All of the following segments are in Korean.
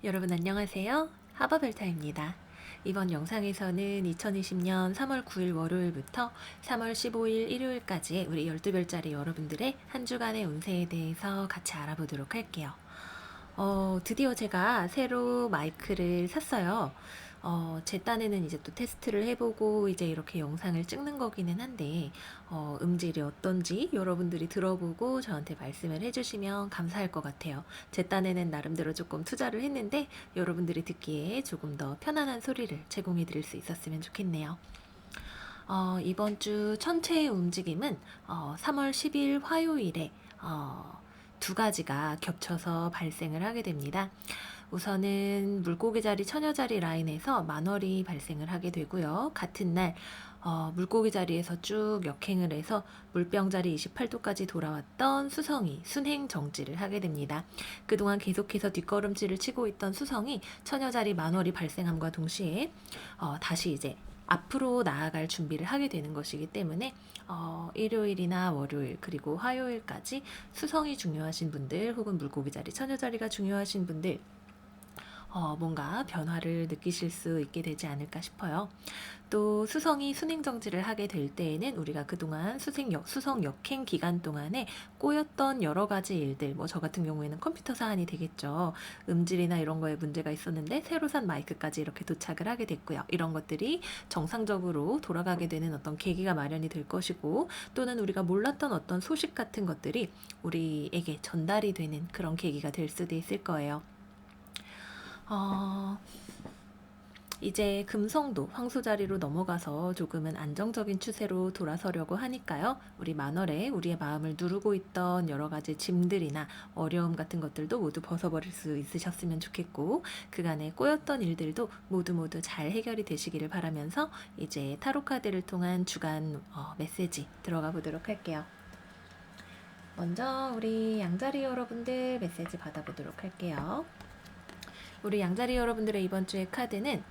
여러분 안녕하세요. 하버벨타입니다. 이번 영상에서는 2020년 3월 9일 월요일부터 3월 15일 일요일까지의 우리 12별자리 여러분들의 한 주간의 운세에 대해서 같이 알아보도록 할게요. 드디어 제가 새로 마이크를 샀어요. 제 딴에는 이제 또 테스트를 해보고 이제 이렇게 영상을 찍는 거기는 한데, 음질이 어떤지 여러분들이 들어보고 저한테 말씀을 해주시면 감사할 것 같아요. 제 딴에는 나름대로 조금 투자를 했는데, 여러분들이 듣기에 조금 더 편안한 소리를 제공해 드릴 수 있었으면 좋겠네요. 이번 주 천체의 움직임은 3월 10일 화요일에 두 가지가 겹쳐서 발생을 하게 됩니다. 우선은 물고기 자리, 처녀 자리 라인에서 만월이 발생을 하게 되고요. 같은 날 물고기 자리에서 쭉 역행을 해서 물병 자리 28도까지 돌아왔던 수성이 순행 정지를 하게 됩니다. 그동안 계속해서 뒷걸음질을 치고 있던 수성이 처녀 자리 만월이 발생함과 동시에 다시 이제 앞으로 나아갈 준비를 하게 되는 것이기 때문에 일요일이나 월요일 그리고 화요일까지 수성이 중요하신 분들 혹은 물고기 자리, 처녀 자리가 중요하신 분들 뭔가 변화를 느끼실 수 있게 되지 않을까 싶어요. 또 수성이 순행정지를 하게 될 때에는 우리가 그동안 수성 역행 기간 동안에 꼬였던 여러 가지 일들, 뭐 저 같은 경우에는 컴퓨터 사안이 되겠죠. 음질이나 이런 거에 문제가 있었는데 새로 산 마이크까지 이렇게 도착을 하게 됐고요. 이런 것들이 정상적으로 돌아가게 되는 어떤 계기가 마련이 될 것이고, 또는 우리가 몰랐던 어떤 소식 같은 것들이 우리에게 전달이 되는 그런 계기가 될 수도 있을 거예요. 이제 금성도 황소 자리로 넘어가서 조금은 안정적인 추세로 돌아서려고 하니까요. 우리 만월에 우리의 마음을 누르고 있던 여러 가지 짐들이나 어려움 같은 것들도 모두 벗어버릴 수 있으셨으면 좋겠고, 그간에 꼬였던 일들도 모두 잘 해결이 되시기를 바라면서 이제 타로 카드를 통한 주간 메시지 들어가 보도록 할게요. 먼저 우리 양자리 여러분들 메시지 받아보도록 할게요. 우리 양자리 여러분들의 이번 주의 카드는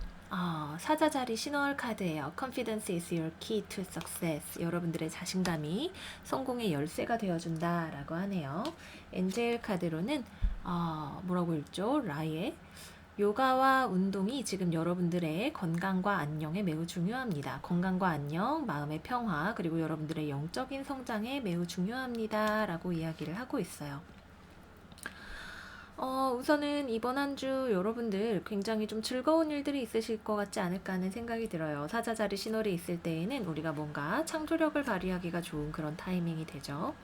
사자자리 신월 카드예요. Confidence is your key to success. 여러분들의 자신감이 성공의 열쇠가 되어준다 라고 하네요. 엔젤 카드로는 뭐라고 읽죠? 라의 요가와 운동이 지금 여러분들의 건강과 안녕에 매우 중요합니다. 건강과 안녕, 마음의 평화, 그리고 여러분들의 영적인 성장에 매우 중요합니다 라고 이야기를 하고 있어요. 우선은 이번 한 주 여러분들 굉장히 좀 즐거운 일들이 있으실 것 같지 않을까 하는 생각이 들어요. 사자자리 신월이 있을 때에는 우리가 뭔가 창조력을 발휘하기가 좋은 그런 타이밍이 되죠.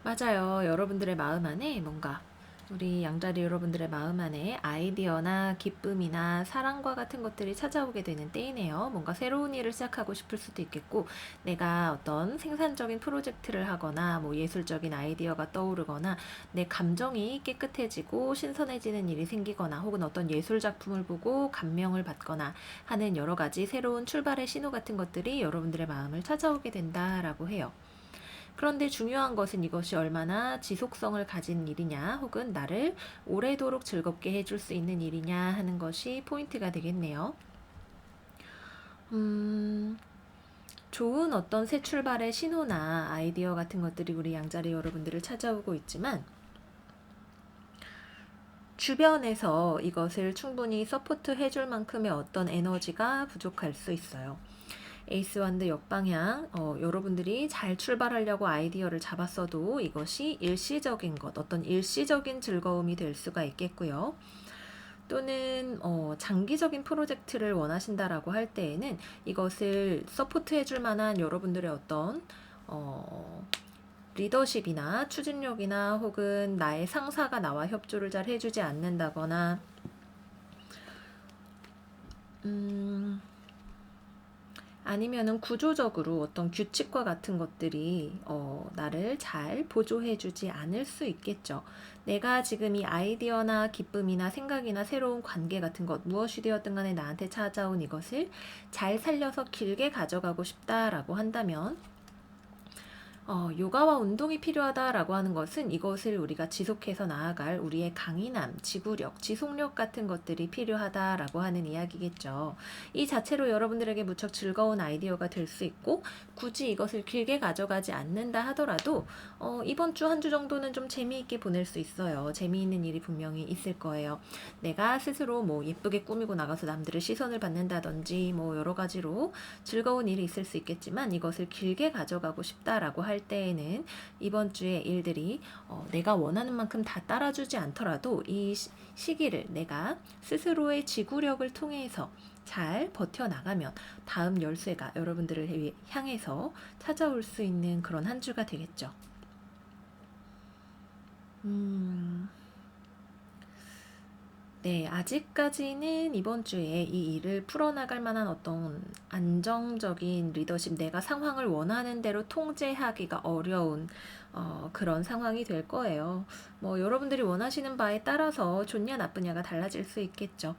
맞아요. 여러분들의 마음 안에 뭔가 우리 양자리 여러분들의 마음 안에 아이디어나 기쁨이나 사랑과 같은 것들이 찾아오게 되는 때이네요. 뭔가 새로운 일을 시작하고 싶을 수도 있겠고, 내가 어떤 생산적인 프로젝트를 하거나 뭐 예술적인 아이디어가 떠오르거나 내 감정이 깨끗해지고 신선해지는 일이 생기거나, 혹은 어떤 예술 작품을 보고 감명을 받거나 하는 여러 가지 새로운 출발의 신호 같은 것들이 여러분들의 마음을 찾아오게 된다라고 해요. 그런데 중요한 것은 이것이 얼마나 지속성을 가진 일이냐, 혹은 나를 오래도록 즐겁게 해줄 수 있는 일이냐 하는 것이 포인트가 되겠네요. 좋은 어떤 새 출발의 신호나 아이디어 같은 것들이 우리 양자리 여러분들을 찾아오고 있지만, 주변에서 이것을 충분히 서포트 해줄 만큼의 어떤 에너지가 부족할 수 있어요. 에이스 완드 역방향, 여러분들이 잘 출발하려고 아이디어를 잡았어도 이것이 일시적인 것, 어떤 일시적인 즐거움이 될 수가 있겠고요. 또는 장기적인 프로젝트를 원하신다라고 할 때에는 이것을 서포트해줄 만한 여러분들의 어떤 리더십이나 추진력이나 혹은 나의 상사가 나와 협조를 잘 해주지 않는다거나 아니면은 구조적으로 어떤 규칙과 같은 것들이 나를 잘 보조해주지 않을 수 있겠죠. 내가 지금 이 아이디어나 기쁨이나 생각이나 새로운 관계 같은 것, 무엇이 되었든 간에 나한테 찾아온 이것을 잘 살려서 길게 가져가고 싶다라고 한다면 요가와 운동이 필요하다라고 하는 것은 이것을 우리가 지속해서 나아갈 우리의 강인함, 지구력, 지속력 같은 것들이 필요하다라고 하는 이야기겠죠. 이 자체로 여러분들에게 무척 즐거운 아이디어가 될 수 있고 굳이 이것을 길게 가져가지 않는다 하더라도 이번 주 한 주 정도는 좀 재미있게 보낼 수 있어요. 재미있는 일이 분명히 있을 거예요. 내가 스스로 뭐 예쁘게 꾸미고 나가서 남들의 시선을 받는다든지 뭐 여러 가지로 즐거운 일이 있을 수 있겠지만 이것을 길게 가져가고 싶다라고 할 때에는 이번 주에 일들이 내가 원하는 만큼 다 따라주지 않더라도 이 시기를 내가 스스로의 지구력을 통해서 잘 버텨나가면 다음 열쇠가 여러분들을 향해서 찾아올 수 있는 그런 한 주가 되겠죠. 네, 아직까지는 이번 주에 이 일을 풀어나갈 만한 어떤 안정적인 리더십, 내가 상황을 원하는 대로 통제하기가 어려운 그런 상황이 될 거예요. 뭐 여러분들이 원하시는 바에 따라서 좋냐 나쁘냐가 달라질 수 있겠죠.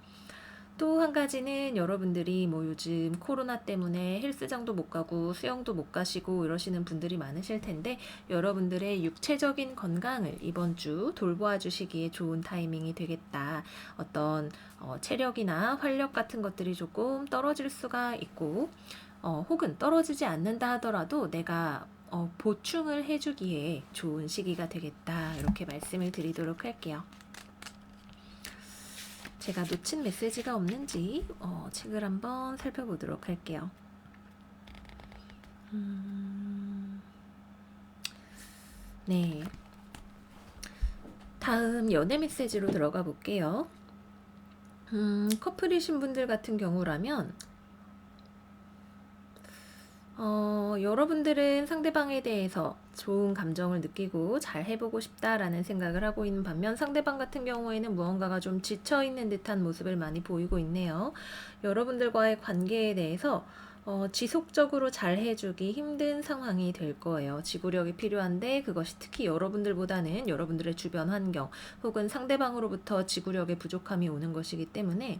또 한 가지는 여러분들이 뭐 요즘 코로나 때문에 헬스장도 못 가고 수영도 못 가시고 이러시는 분들이 많으실 텐데 여러분들의 육체적인 건강을 이번 주 돌보아 주시기에 좋은 타이밍이 되겠다. 어떤 체력이나 활력 같은 것들이 조금 떨어질 수가 있고 혹은 떨어지지 않는다 하더라도 내가 보충을 해주기에 좋은 시기가 되겠다. 이렇게 말씀을 드리도록 할게요. 제가 놓친 메시지가 없는지 책을 한번 살펴보도록 할게요. 네. 다음 연애 메시지로 들어가 볼게요. 커플이신 분들 같은 경우라면 여러분들은 상대방에 대해서 좋은 감정을 느끼고 잘 해보고 싶다라는 생각을 하고 있는 반면 상대방 같은 경우에는 무언가가 좀 지쳐있는 듯한 모습을 많이 보이고 있네요. 여러분들과의 관계에 대해서 지속적으로 잘 해주기 힘든 상황이 될 거예요. 지구력이 필요한데 그것이 특히 여러분들보다는 여러분들의 주변 환경 혹은 상대방으로부터 지구력의 부족함이 오는 것이기 때문에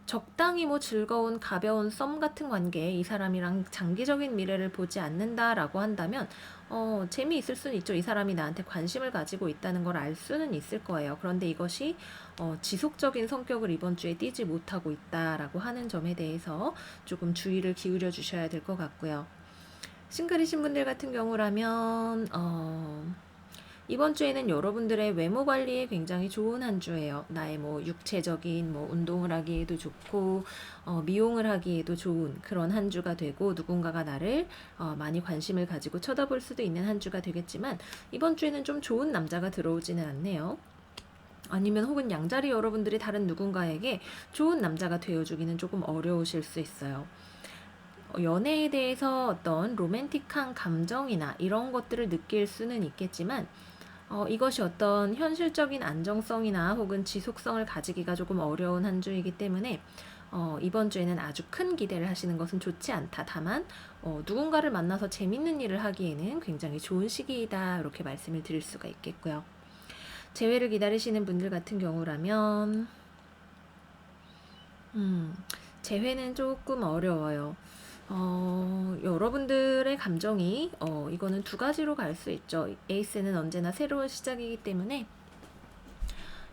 적당히 뭐 즐거운 가벼운 썸 같은 관계, 이 사람이랑 장기적인 미래를 보지 않는다라고 한다면 재미있을 수는 있죠. 이 사람이 나한테 관심을 가지고 있다는 걸 알 수는 있을 거예요. 그런데 이것이 지속적인 성격을 이번 주에 띠지 못하고 있다라고 하는 점에 대해서 조금 주의를 기울여 주셔야 될 것 같고요. 싱글이신 분들 같은 경우라면 이번 주에는 여러분들의 외모 관리에 굉장히 좋은 한 주예요. 나의 뭐 육체적인 뭐 운동을 하기에도 좋고 미용을 하기에도 좋은 그런 한 주가 되고 누군가가 나를 많이 관심을 가지고 쳐다볼 수도 있는 한 주가 되겠지만 이번 주에는 좀 좋은 남자가 들어오지는 않네요. 아니면 혹은 양자리 여러분들이 다른 누군가에게 좋은 남자가 되어주기는 조금 어려우실 수 있어요. 연애에 대해서 어떤 로맨틱한 감정이나 이런 것들을 느낄 수는 있겠지만 이것이 어떤 현실적인 안정성이나 혹은 지속성을 가지기가 조금 어려운 한 주이기 때문에 이번 주에는 아주 큰 기대를 하시는 것은 좋지 않다. 다만 누군가를 만나서 재밌는 일을 하기에는 굉장히 좋은 시기이다. 이렇게 말씀을 드릴 수가 있겠고요. 재회를 기다리시는 분들 같은 경우라면 재회는 조금 어려워요. 여러분들의 감정이 이거는 두 가지로 갈 수 있죠. 에이스는 언제나 새로운 시작이기 때문에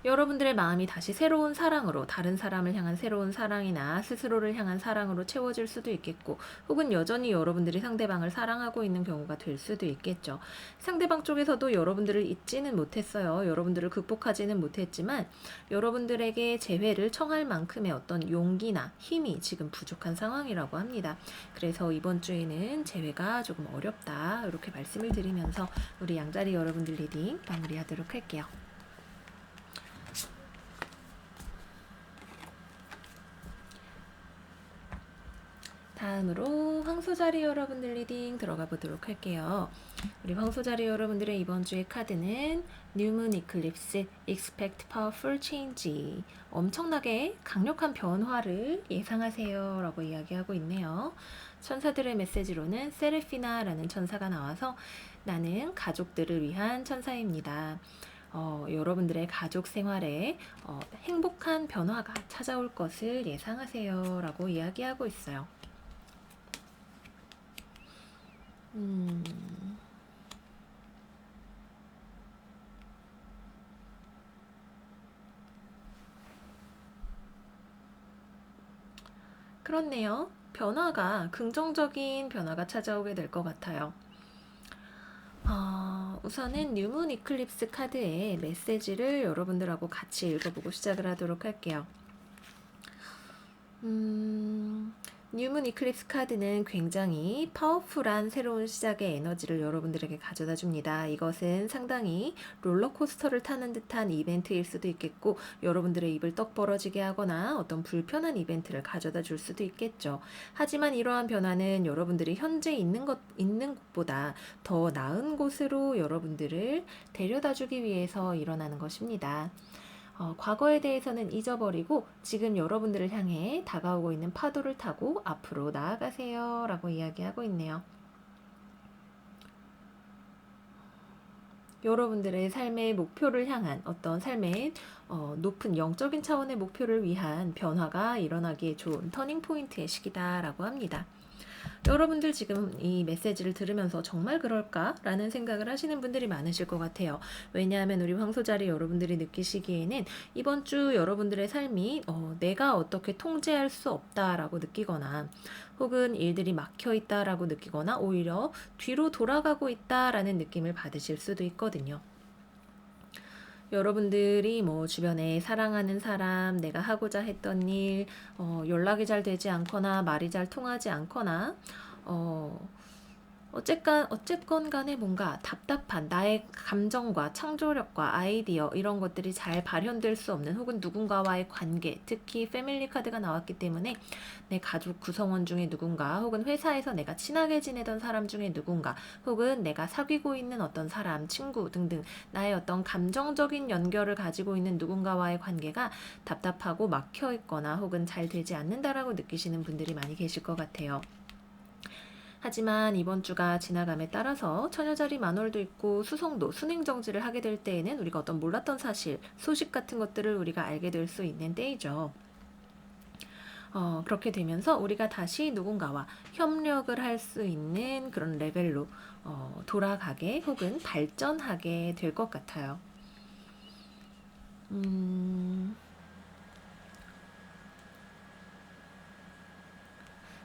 여러분들의 마음이 다시 새로운 사랑으로, 다른 사람을 향한 새로운 사랑이나 스스로를 향한 사랑으로 채워질 수도 있겠고, 혹은 여전히 여러분들이 상대방을 사랑하고 있는 경우가 될 수도 있겠죠. 상대방 쪽에서도 여러분들을 잊지는 못했어요. 여러분들을 극복하지는 못했지만 여러분들에게 재회를 청할 만큼의 어떤 용기나 힘이 지금 부족한 상황이라고 합니다. 그래서 이번 주에는 재회가 조금 어렵다. 이렇게 말씀을 드리면서 우리 양자리 여러분들 리딩 마무리하도록 할게요. 다음으로 황소자리 여러분들 리딩 들어가 보도록 할게요. 우리 황소자리 여러분들의 이번 주의 카드는 New Moon Eclipse, Expect Powerful Change. 엄청나게 강력한 변화를 예상하세요 라고 이야기하고 있네요. 천사들의 메시지로는 세레피나라는 천사가 나와서 나는 가족들을 위한 천사입니다. 여러분들의 가족 생활에 행복한 변화가 찾아올 것을 예상하세요 라고 이야기하고 있어요. 음, 그렇네요. 변화가, 긍정적인 변화가 찾아오게 될 것 같아요. 우선은 뉴문 이클립스 카드의 메시지를 여러분들하고 같이 읽어보고 시작을 하도록 할게요. 뉴문 이클립스 카드는 굉장히 파워풀한 새로운 시작의 에너지를 여러분들에게 가져다 줍니다. 이것은 상당히 롤러코스터를 타는 듯한 이벤트일 수도 있겠고, 여러분들의 입을 떡 벌어지게 하거나 어떤 불편한 이벤트를 가져다 줄 수도 있겠죠. 하지만 이러한 변화는 여러분들이 현재 있는 곳보다 더 나은 곳으로 여러분들을 데려다 주기 위해서 일어나는 것입니다. 과거에 대해서는 잊어버리고 지금 여러분들을 향해 다가오고 있는 파도를 타고 앞으로 나아가세요 라고 이야기하고 있네요. 여러분들의 삶의 목표를 향한 어떤 삶의 높은 영적인 차원의 목표를 위한 변화가 일어나기에 좋은 터닝 포인트의 시기다라고 합니다. 여러분들 지금 이 메시지를 들으면서 정말 그럴까? 라는 생각을 하시는 분들이 많으실 것 같아요. 왜냐하면 우리 황소자리 여러분들이 느끼시기에는 이번 주 여러분들의 삶이 내가 어떻게 통제할 수 없다라고 느끼거나 혹은 일들이 막혀 있다라고 느끼거나 오히려 뒤로 돌아가고 있다라는 느낌을 받으실 수도 있거든요. 여러분들이 뭐 주변에 사랑하는 사람, 내가 하고자 했던 일, 연락이 잘 되지 않거나 말이 잘 통하지 않거나 어쨌건 간에 뭔가 답답한 나의 감정과 창조력과 아이디어 이런 것들이 잘 발현될 수 없는 혹은 누군가와의 관계, 특히 패밀리 카드가 나왔기 때문에 내 가족 구성원 중에 누군가 혹은 회사에서 내가 친하게 지내던 사람 중에 누군가 혹은 내가 사귀고 있는 어떤 사람, 친구 등등 나의 어떤 감정적인 연결을 가지고 있는 누군가와의 관계가 답답하고 막혀 있거나 혹은 잘 되지 않는다라고 느끼시는 분들이 많이 계실 것 같아요. 하지만 이번 주가 지나감에 따라서 처녀자리 만월도 있고 수성도 순행정지를 하게 될 때에는 우리가 어떤 몰랐던 사실, 소식 같은 것들을 우리가 알게 될 수 있는 때이죠. 그렇게 되면서 우리가 다시 누군가와 협력을 할 수 있는 그런 레벨로 돌아가게 혹은 발전하게 될 것 같아요.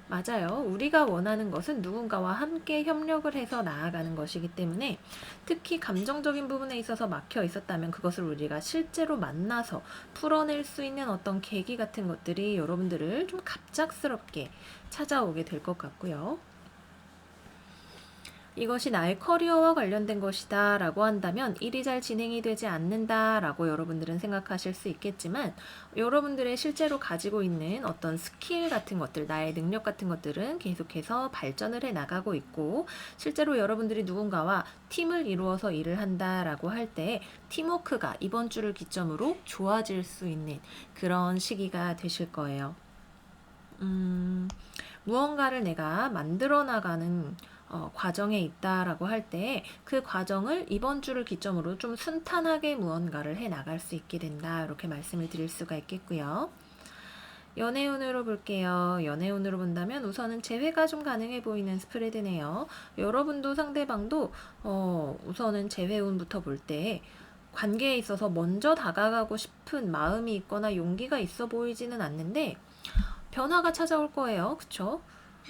맞아요. 우리가 원하는 것은 누군가와 함께 협력을 해서 나아가는 것이기 때문에 특히 감정적인 부분에 있어서 막혀 있었다면 그것을 우리가 실제로 만나서 풀어낼 수 있는 어떤 계기 같은 것들이 여러분들을 좀 갑작스럽게 찾아오게 될 것 같고요. 이것이 나의 커리어와 관련된 것이다 라고 한다면 일이 잘 진행이 되지 않는다 라고 여러분들은 생각하실 수 있겠지만 여러분들의 실제로 가지고 있는 어떤 스킬 같은 것들, 나의 능력 같은 것들은 계속해서 발전을 해 나가고 있고 실제로 여러분들이 누군가와 팀을 이루어서 일을 한다 라고 할 때 팀워크가 이번 주를 기점으로 좋아질 수 있는 그런 시기가 되실 거예요. 무언가를 내가 만들어 나가는 과정에 있다라고 할 때 그 과정을 이번 주를 기점으로 좀 순탄하게 무언가를 해 나갈 수 있게 된다. 이렇게 말씀을 드릴 수가 있겠고요. 연애운으로 볼게요. 연애운으로 본다면 우선은 재회가 좀 가능해 보이는 스프레드네요. 여러분도 상대방도 우선은 재회운부터 볼 때 관계에 있어서 먼저 다가가고 싶은 마음이 있거나 용기가 있어 보이지는 않는데 변화가 찾아올 거예요. 그쵸?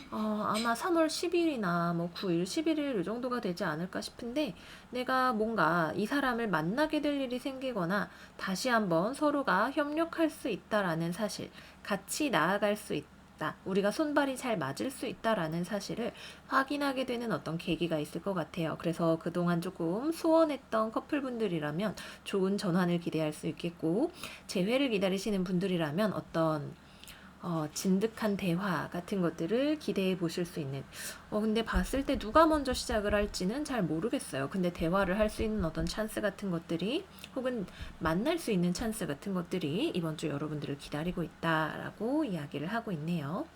아마 3월 10일이나 뭐 9일, 11일 이 정도가 되지 않을까 싶은데 내가 뭔가 이 사람을 만나게 될 일이 생기거나 다시 한번 서로가 협력할 수 있다라는 사실, 같이 나아갈 수 있다, 우리가 손발이 잘 맞을 수 있다라는 사실을 확인하게 되는 어떤 계기가 있을 것 같아요. 그래서 그동안 조금 소원했던 커플분들이라면 좋은 전환을 기대할 수 있겠고 재회를 기다리시는 분들이라면 어떤 진득한 대화 같은 것들을 기대해 보실 수 있는 근데 봤을 때 누가 먼저 시작을 할지는 잘 모르겠어요. 근데 대화를 할 수 있는 어떤 찬스 같은 것들이 혹은 만날 수 있는 찬스 같은 것들이 이번 주 여러분들을 기다리고 있다라고 이야기를 하고 있네요.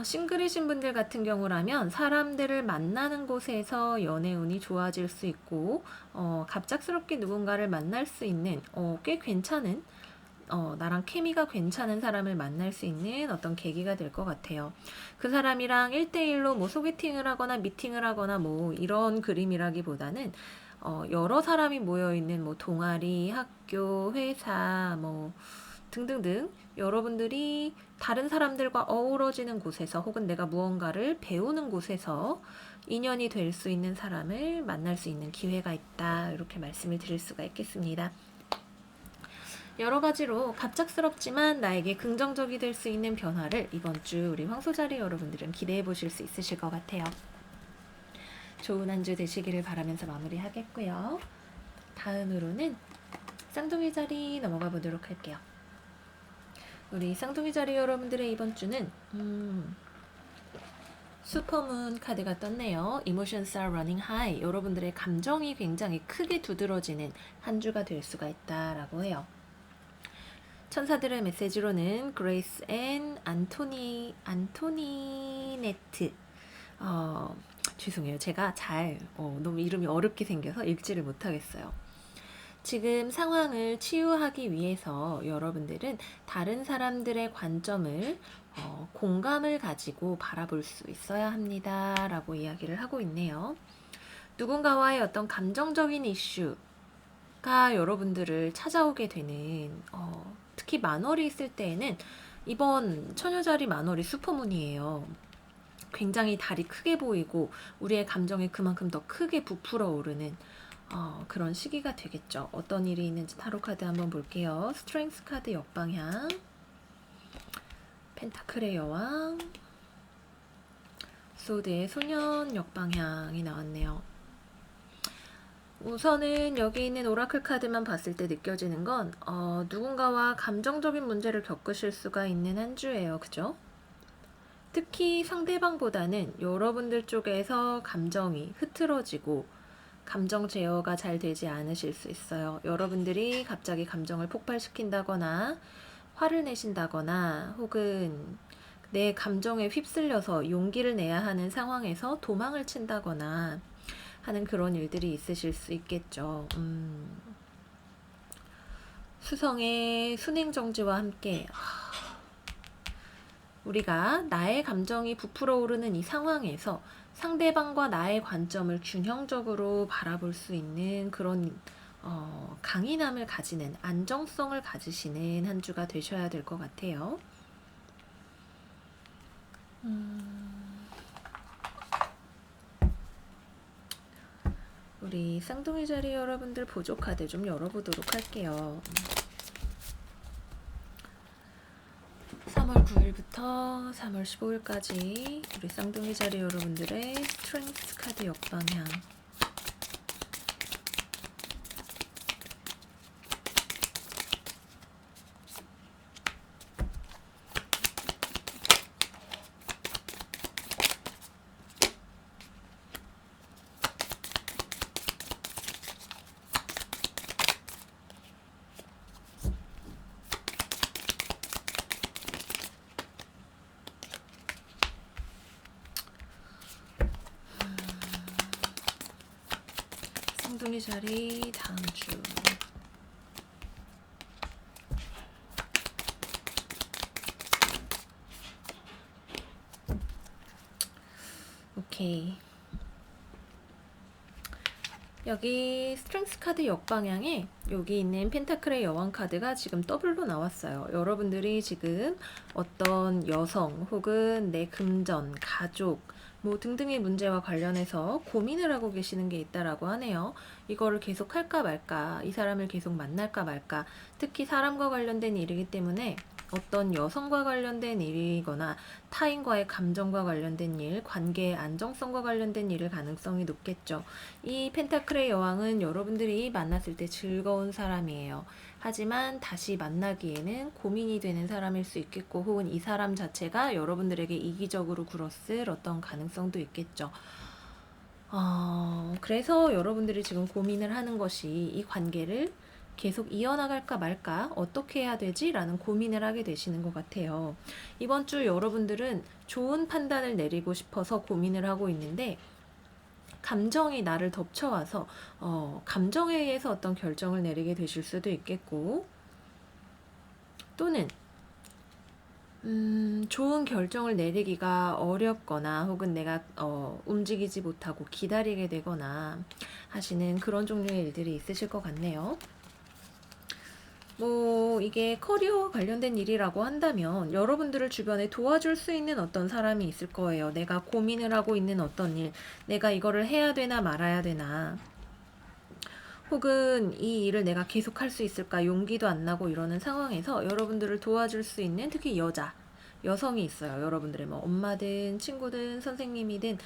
싱글이신 분들 같은 경우라면 사람들을 만나는 곳에서 연애운이 좋아질 수 있고 갑작스럽게 누군가를 만날 수 있는 꽤 괜찮은 나랑 케미가 괜찮은 사람을 만날 수 있는 어떤 계기가 될 것 같아요. 그 사람이랑 1대1로 뭐 소개팅을 하거나 미팅을 하거나 뭐 이런 그림이라기보다는 여러 사람이 모여있는 뭐 동아리, 학교, 회사, 뭐 등등등 여러분들이 다른 사람들과 어우러지는 곳에서 혹은 내가 무언가를 배우는 곳에서 인연이 될 수 있는 사람을 만날 수 있는 기회가 있다. 이렇게 말씀을 드릴 수가 있겠습니다. 여러 가지로 갑작스럽지만 나에게 긍정적이 될 수 있는 변화를 이번 주 우리 황소자리 여러분들은 기대해 보실 수 있으실 것 같아요. 좋은 한 주 되시기를 바라면서 마무리하겠고요. 다음으로는 쌍둥이 자리 넘어가 보도록 할게요. 우리 쌍둥이 자리 여러분들의 이번 주는 슈퍼문 카드가 떴네요. Emotions are running high. 여러분들의 감정이 굉장히 크게 두드러지는 한 주가 될 수가 있다라고 해요. 천사들의 메시지로는 그레이스 앤 안토니네트. 죄송해요. 제가 너무 이름이 어렵게 생겨서 읽지를 못하겠어요. 지금 상황을 치유하기 위해서 여러분들은 다른 사람들의 관점을 공감을 가지고 바라볼 수 있어야 합니다. 라고 이야기를 하고 있네요. 누군가와의 어떤 감정적인 이슈가 여러분들을 찾아오게 되는 특히 만월이 있을 때에는 이번 처녀자리 만월이 슈퍼문이에요. 굉장히 달이 크게 보이고 우리의 감정이 그만큼 더 크게 부풀어 오르는 그런 시기가 되겠죠. 어떤 일이 있는지 타로 카드 한번 볼게요. 스트렝스 카드 역방향, 펜타클의 여왕, 소드의 소년 역방향이 나왔네요. 우선은 여기 있는 오라클 카드만 봤을 때 느껴지는 건 누군가와 감정적인 문제를 겪으실 수가 있는 한 주예요. 그죠? 특히 상대방보다는 여러분들 쪽에서 감정이 흐트러지고 감정 제어가 잘 되지 않으실 수 있어요. 여러분들이 갑자기 감정을 폭발시킨다거나 화를 내신다거나 혹은 내 감정에 휩쓸려서 용기를 내야 하는 상황에서 도망을 친다거나 하는 그런 일들이 있으실 수 있겠죠. 수성의 순행정지와 함께 우리가 나의 감정이 부풀어 오르는 이 상황에서 상대방과 나의 관점을 균형적으로 바라볼 수 있는 그런 강인함을 가지는 안정성을 가지시는 한 주가 되셔야 될 것 같아요. 우리 쌍둥이 자리 여러분들 보조 카드 좀 열어보도록 할게요. 3월 9일부터 3월 15일까지 우리 쌍둥이 자리 여러분들의 스트렝스 카드 역방향, 쌍둥이 자리 다음 주 오케이. 여기 스트렝스 카드 역방향에 여기 있는 펜타클의 여왕 카드가 지금 더블로 나왔어요. 여러분들이 지금 어떤 여성 혹은 내 금전, 가족 뭐 등등의 문제와 관련해서 고민을 하고 계시는 게 있다라고 하네요. 이거를 계속 할까 말까, 이 사람을 계속 만날까 말까, 특히 사람과 관련된 일이기 때문에 어떤 여성과 관련된 일이거나 타인과의 감정과 관련된 일, 관계의 안정성과 관련된 일일 가능성이 높겠죠. 이 펜타클의 여왕은 여러분들이 만났을 때 즐거운 사람이에요. 하지만 다시 만나기에는 고민이 되는 사람일 수 있겠고 혹은 이 사람 자체가 여러분들에게 이기적으로 굴었을 어떤 가능성도 있겠죠. 그래서 여러분들이 지금 고민을 하는 것이 이 관계를 계속 이어나갈까 말까 어떻게 해야 되지? 라는 고민을 하게 되시는 것 같아요. 이번 주 여러분들은 좋은 판단을 내리고 싶어서 고민을 하고 있는데 감정이 나를 덮쳐와서 감정에 의해서 어떤 결정을 내리게 되실 수도 있겠고 또는 좋은 결정을 내리기가 어렵거나 혹은 내가 움직이지 못하고 기다리게 되거나 하시는 그런 종류의 일들이 있으실 것 같네요. 뭐 이게 커리어와 관련된 일이라고 한다면 여러분들을 주변에 도와줄 수 있는 어떤 사람이 있을 거예요. 내가 고민을 하고 있는 어떤 일, 내가 이거를 해야 되나 말아야 되나, 혹은 이 일을 내가 계속 할 수 있을까 용기도 안 나고 이러는 상황에서 여러분들을 도와줄 수 있는 특히 여성이 있어요. 여러분들의 뭐 엄마든 친구든 선생님이든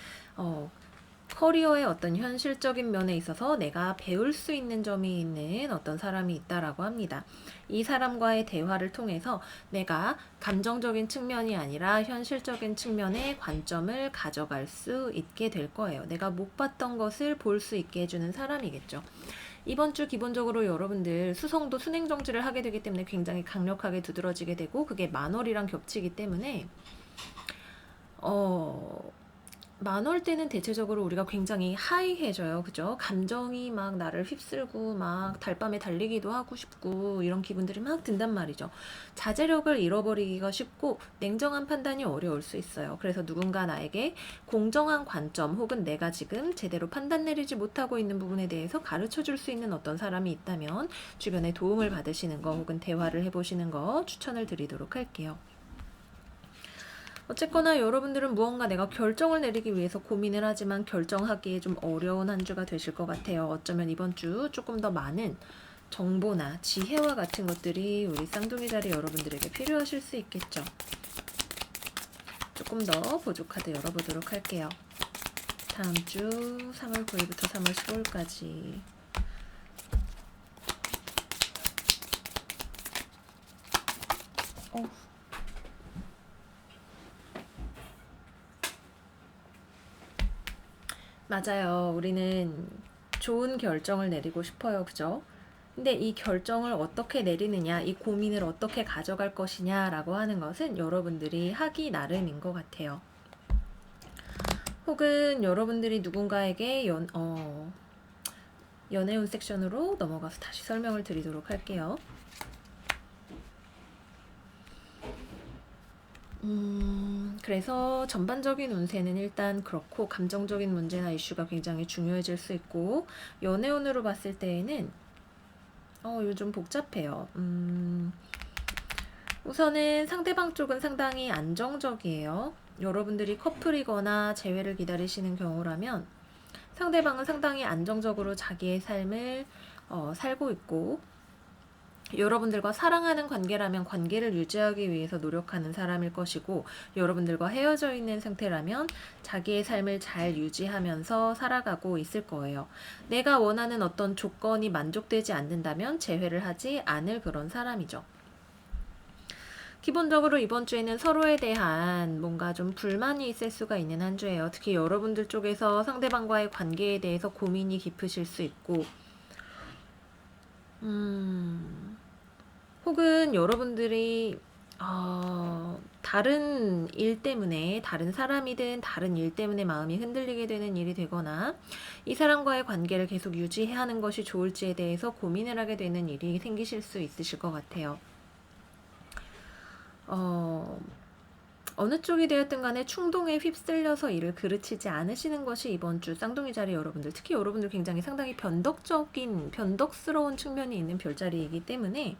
커리어의 어떤 현실적인 면에 있어서 내가 배울 수 있는 점이 있는 어떤 사람이 있다라고 합니다. 이 사람과의 대화를 통해서 내가 감정적인 측면이 아니라 현실적인 측면의 관점을 가져갈 수 있게 될 거예요. 내가 못 봤던 것을 볼 수 있게 해주는 사람이겠죠. 이번 주 기본적으로 여러분들 수성도 순행정지를 하게 되기 때문에 굉장히 강력하게 두드러지게 되고 그게 만월이랑 겹치기 때문에 만월 때는 대체적으로 우리가 굉장히 하이해져요. 그죠? 감정이 막 나를 휩쓸고 막 달밤에 달리기도 하고 싶고 이런 기분들이 막 든단 말이죠. 자제력을 잃어버리기가 쉽고 냉정한 판단이 어려울 수 있어요. 그래서 누군가 나에게 공정한 관점 혹은 내가 지금 제대로 판단 내리지 못하고 있는 부분에 대해서 가르쳐 줄 수 있는 어떤 사람이 있다면 주변에 도움을 받으시는 거 혹은 대화를 해보시는 거 추천을 드리도록 할게요. 어쨌거나 여러분들은 무언가 내가 결정을 내리기 위해서 고민을 하지만 결정하기에 좀 어려운 한 주가 되실 것 같아요. 어쩌면 이번 주 조금 더 많은 정보나 지혜와 같은 것들이 우리 쌍둥이 자리 여러분들에게 필요하실 수 있겠죠. 조금 더 보조 카드 열어보도록 할게요. 다음 주 3월 9일부터 3월 15일까지 맞아요. 우리는 좋은 결정을 내리고 싶어요. 그죠? 근데 이 결정을 어떻게 내리느냐, 이 고민을 어떻게 가져갈 것이냐라고 하는 것은 여러분들이 하기 나름인 것 같아요. 혹은 여러분들이 누군가에게 연애운 섹션으로 넘어가서 다시 설명을 드리도록 할게요. 그래서 전반적인 운세는 일단 그렇고 감정적인 문제나 이슈가 굉장히 중요해질 수 있고 연애운으로 봤을 때에는 요즘 복잡해요. 우선은 상대방 쪽은 상당히 안정적이에요. 여러분들이 커플이거나 재회를 기다리시는 경우라면 상대방은 상당히 안정적으로 자기의 삶을 살고 있고 여러분들과 사랑하는 관계라면 관계를 유지하기 위해서 노력하는 사람일 것이고 여러분들과 헤어져 있는 상태라면 자기의 삶을 잘 유지하면서 살아가고 있을 거예요. 내가 원하는 어떤 조건이 만족되지 않는다면 재회를 하지 않을 그런 사람이죠. 기본적으로 이번 주에는 서로에 대한 뭔가 좀 불만이 있을 수가 있는 한 주예요. 특히 여러분들 쪽에서 상대방과의 관계에 대해서 고민이 깊으실 수 있고 혹은 여러분들이 다른 일 때문에 다른 사람이든 다른 일 때문에 마음이 흔들리게 되는 일이 되거나 이 사람과의 관계를 계속 유지해야 하는 것이 좋을지에 대해서 고민을 하게 되는 일이 생기실 수 있으실 것 같아요. 어느 쪽이 되었든 간에 충동에 휩쓸려서 일을 그르치지 않으시는 것이 이번 주 쌍둥이 자리 여러분들, 특히 여러분들 굉장히 상당히 변덕스러운 측면이 있는 별자리이기 때문에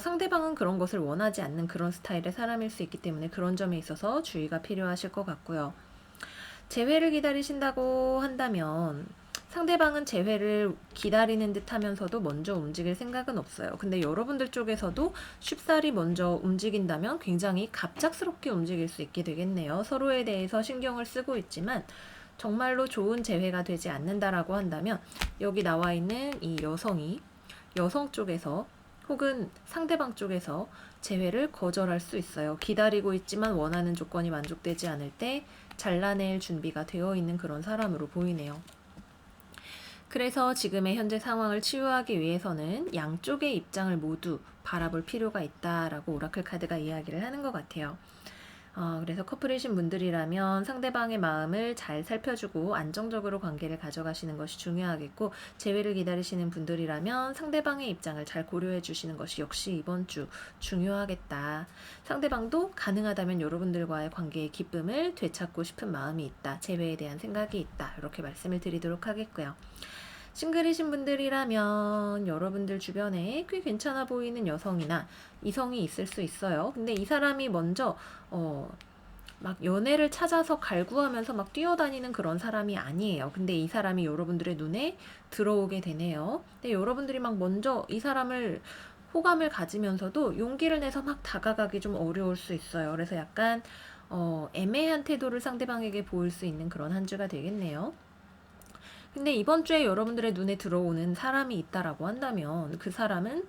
상대방은 그런 것을 원하지 않는 그런 스타일의 사람일 수 있기 때문에 그런 점에 있어서 주의가 필요하실 것 같고요. 재회를 기다리신다고 한다면 상대방은 재회를 기다리는 듯 하면서도 먼저 움직일 생각은 없어요. 근데 여러분들 쪽에서도 쉽사리 먼저 움직인다면 굉장히 갑작스럽게 움직일 수 있게 되겠네요. 서로에 대해서 신경을 쓰고 있지만 정말로 좋은 재회가 되지 않는다라고 한다면 여기 나와 있는 이 여성이 여성 쪽에서 혹은 상대방 쪽에서 재회를 거절할 수 있어요. 기다리고 있지만 원하는 조건이 만족되지 않을 때 잘라낼 준비가 되어 있는 그런 사람으로 보이네요. 그래서 지금의 현재 상황을 치유하기 위해서는 양쪽의 입장을 모두 바라볼 필요가 있다라고 오라클 카드가 이야기를 하는 것 같아요. 그래서 커플이신 분들이라면 상대방의 마음을 잘 살펴주고 안정적으로 관계를 가져가시는 것이 중요하겠고, 재회를 기다리시는 분들이라면 상대방의 입장을 잘 고려해 주시는 것이 역시 이번 주 중요하겠다. 상대방도 가능하다면 여러분들과의 관계의 기쁨을 되찾고 싶은 마음이 있다. 재회에 대한 생각이 있다. 이렇게 말씀을 드리도록 하겠고요. 싱글이신 분들이라면 여러분들 주변에 꽤 괜찮아 보이는 여성이나 이성이 있을 수 있어요. 근데 이 사람이 먼저 막 연애를 찾아서 갈구하면서 막 뛰어다니는 그런 사람이 아니에요. 근데 이 사람이 여러분들의 눈에 들어오게 되네요. 근데 여러분들이 막 먼저 이 사람을 호감을 가지면서도 용기를 내서 막 다가가기 좀 어려울 수 있어요. 그래서 약간 애매한 태도를 상대방에게 보일 수 있는 그런 한 주가 되겠네요. 근데 이번 주에 여러분들의 눈에 들어오는 사람이 있다라고 한다면 그 사람은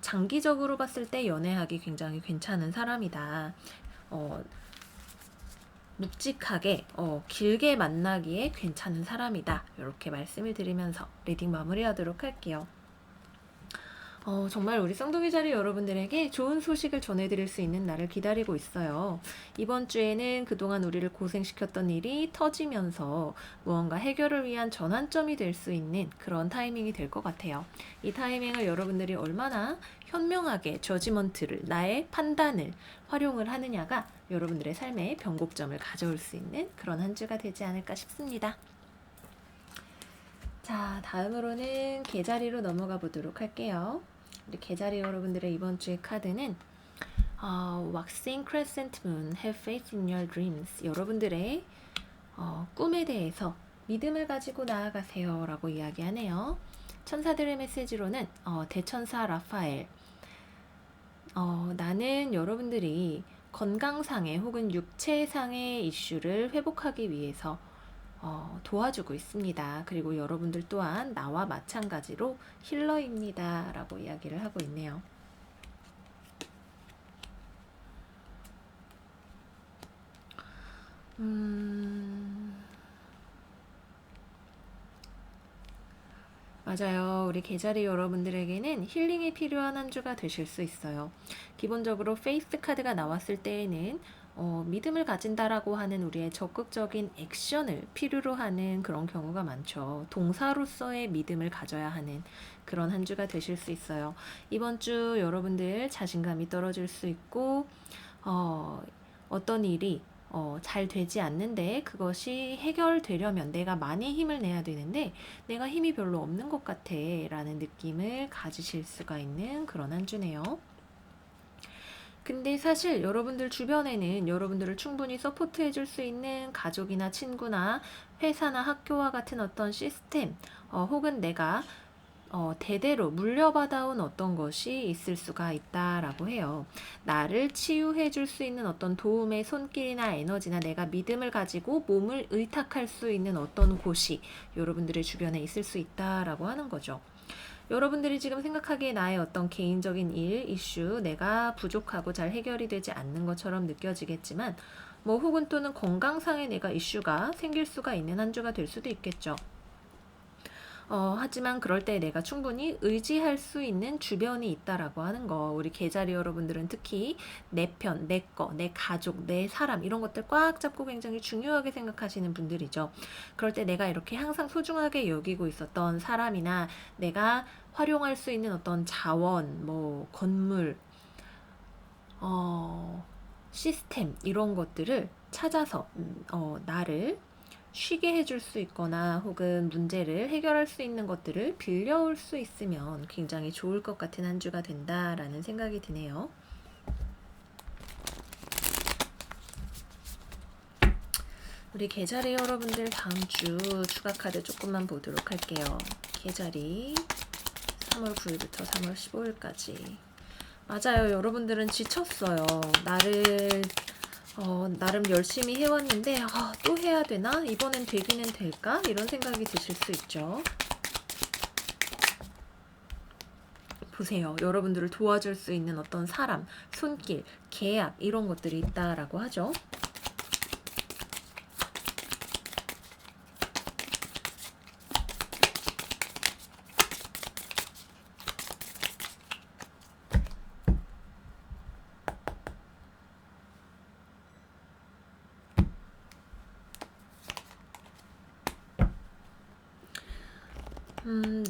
장기적으로 봤을 때 연애하기 굉장히 괜찮은 사람이다. 묵직하게 길게 만나기에 괜찮은 사람이다. 이렇게 말씀을 드리면서 리딩 마무리하도록 할게요. 정말 우리 쌍둥이 자리 여러분들에게 좋은 소식을 전해드릴 수 있는 날을 기다리고 있어요. 이번 주에는 그동안 우리를 고생시켰던 일이 터지면서 무언가 해결을 위한 전환점이 될 수 있는 그런 타이밍이 될 것 같아요. 이 타이밍을 여러분들이 얼마나 현명하게 저지먼트를, 나의 판단을 활용을 하느냐가 여러분들의 삶에 변곡점을 가져올 수 있는 그런 한 주가 되지 않을까 싶습니다. 자, 다음으로는 개자리로 넘어가 보도록 할게요. 우리 개자리 여러분들의 이번 주의 카드는 Waxing Crescent Moon, Have Faith in Your Dreams. 여러분들의 꿈에 대해서 믿음을 가지고 나아가세요 라고 이야기하네요. 천사들의 메시지로는 대천사 라파엘, 나는 여러분들이 건강상의 혹은 육체상의 이슈를 회복하기 위해서 도와주고 있습니다. 그리고 여러분들 또한 나와 마찬가지로 힐러입니다 라고 이야기를 하고 있네요. 맞아요. 우리 개자리 여러분들에게는 힐링이 필요한 한 주가 되실 수 있어요. 기본적으로 페이스 카드가 나왔을 때에는 믿음을 가진다라고 하는 우리의 적극적인 액션을 필요로 하는 그런 경우가 많죠. 동사로서의 믿음을 가져야 하는 그런 한 주가 되실 수 있어요. 이번 주 여러분들 자신감이 떨어질 수 있고 어떤 일이 잘 되지 않는데 그것이 해결되려면 내가 많이 힘을 내야 되는데 내가 힘이 별로 없는 것 같아 라는 느낌을 가지실 수가 있는 그런 한 주네요. 근데 사실 여러분들 주변에는 여러분들을 충분히 서포트해 줄 수 있는 가족이나 친구나 회사나 학교와 같은 어떤 시스템 혹은 내가 대대로 물려받아온 어떤 것이 있을 수가 있다라고 해요. 나를 치유해 줄 수 있는 어떤 도움의 손길이나 에너지나 내가 믿음을 가지고 몸을 의탁할 수 있는 어떤 곳이 여러분들의 주변에 있을 수 있다라고 하는 거죠. 여러분들이 지금 생각하기에 나의 어떤 개인적인 일, 이슈, 내가 부족하고 잘 해결이 되지 않는 것처럼 느껴지겠지만 혹은 또는 건강상의 내가 이슈가 생길 수가 있는 한 주가 될 수도 있겠죠. 하지만 그럴 때 내가 충분히 의지할 수 있는 주변이 있다라고 하는 거. 우리 개자리 여러분들은 특히 내 편, 내 거, 내 가족, 내 사람 이런 것들 꽉 잡고 굉장히 중요하게 생각하시는 분들이죠. 그럴 때 내가 이렇게 항상 소중하게 여기고 있었던 사람이나 내가 활용할 수 있는 어떤 자원, 건물, 시스템 이런 것들을 찾아서 나를 쉬게 해줄 수 있거나 혹은 문제를 해결할 수 있는 것들을 빌려올 수 있으면 굉장히 좋을 것 같은 한 주가 된다라는 생각이 드네요. 우리 개자리 여러분들 다음 주 추가 카드 조금만 보도록 할게요. 개자리 3월 9일부터 3월 15일까지. 맞아요. 여러분들은 지쳤어요. 나름 열심히 해왔는데 또 해야 되나? 이번엔 되기는 될까? 이런 생각이 드실 수 있죠. 보세요. 여러분들을 도와줄 수 있는 어떤 사람, 손길, 계약 이런 것들이 있다라고 하죠.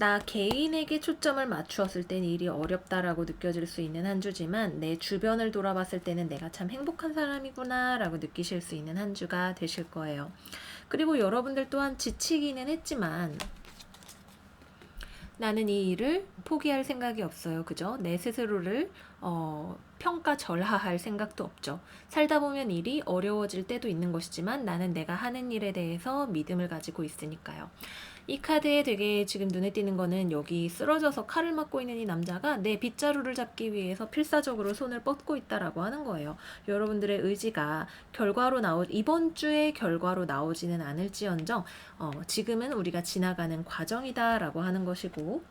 나 개인에게 초점을 맞추었을 땐 일이 어렵다라고 느껴질 수 있는 한 주지만 내 주변을 돌아봤을 때는 내가 참 행복한 사람이구나 라고 느끼실 수 있는 한 주가 되실 거예요. 그리고 여러분들 또한 지치기는 했지만 나는 이 일을 포기할 생각이 없어요. 그죠? 내 스스로를 평가절하할 생각도 없죠. 살다 보면 일이 어려워질 때도 있는 것이지만 나는 내가 하는 일에 대해서 믿음을 가지고 있으니까요. 이 카드에 되게 지금 눈에 띄는 거는 여기 쓰러져서 칼을 맞고 있는 이 남자가 내 빗자루를 잡기 위해서 필사적으로 손을 뻗고 있다라고 하는 거예요. 여러분들의 의지가 이번 주의 결과로 나오지는 않을지언정 지금은 우리가 지나가는 과정이다라고 하는 것이고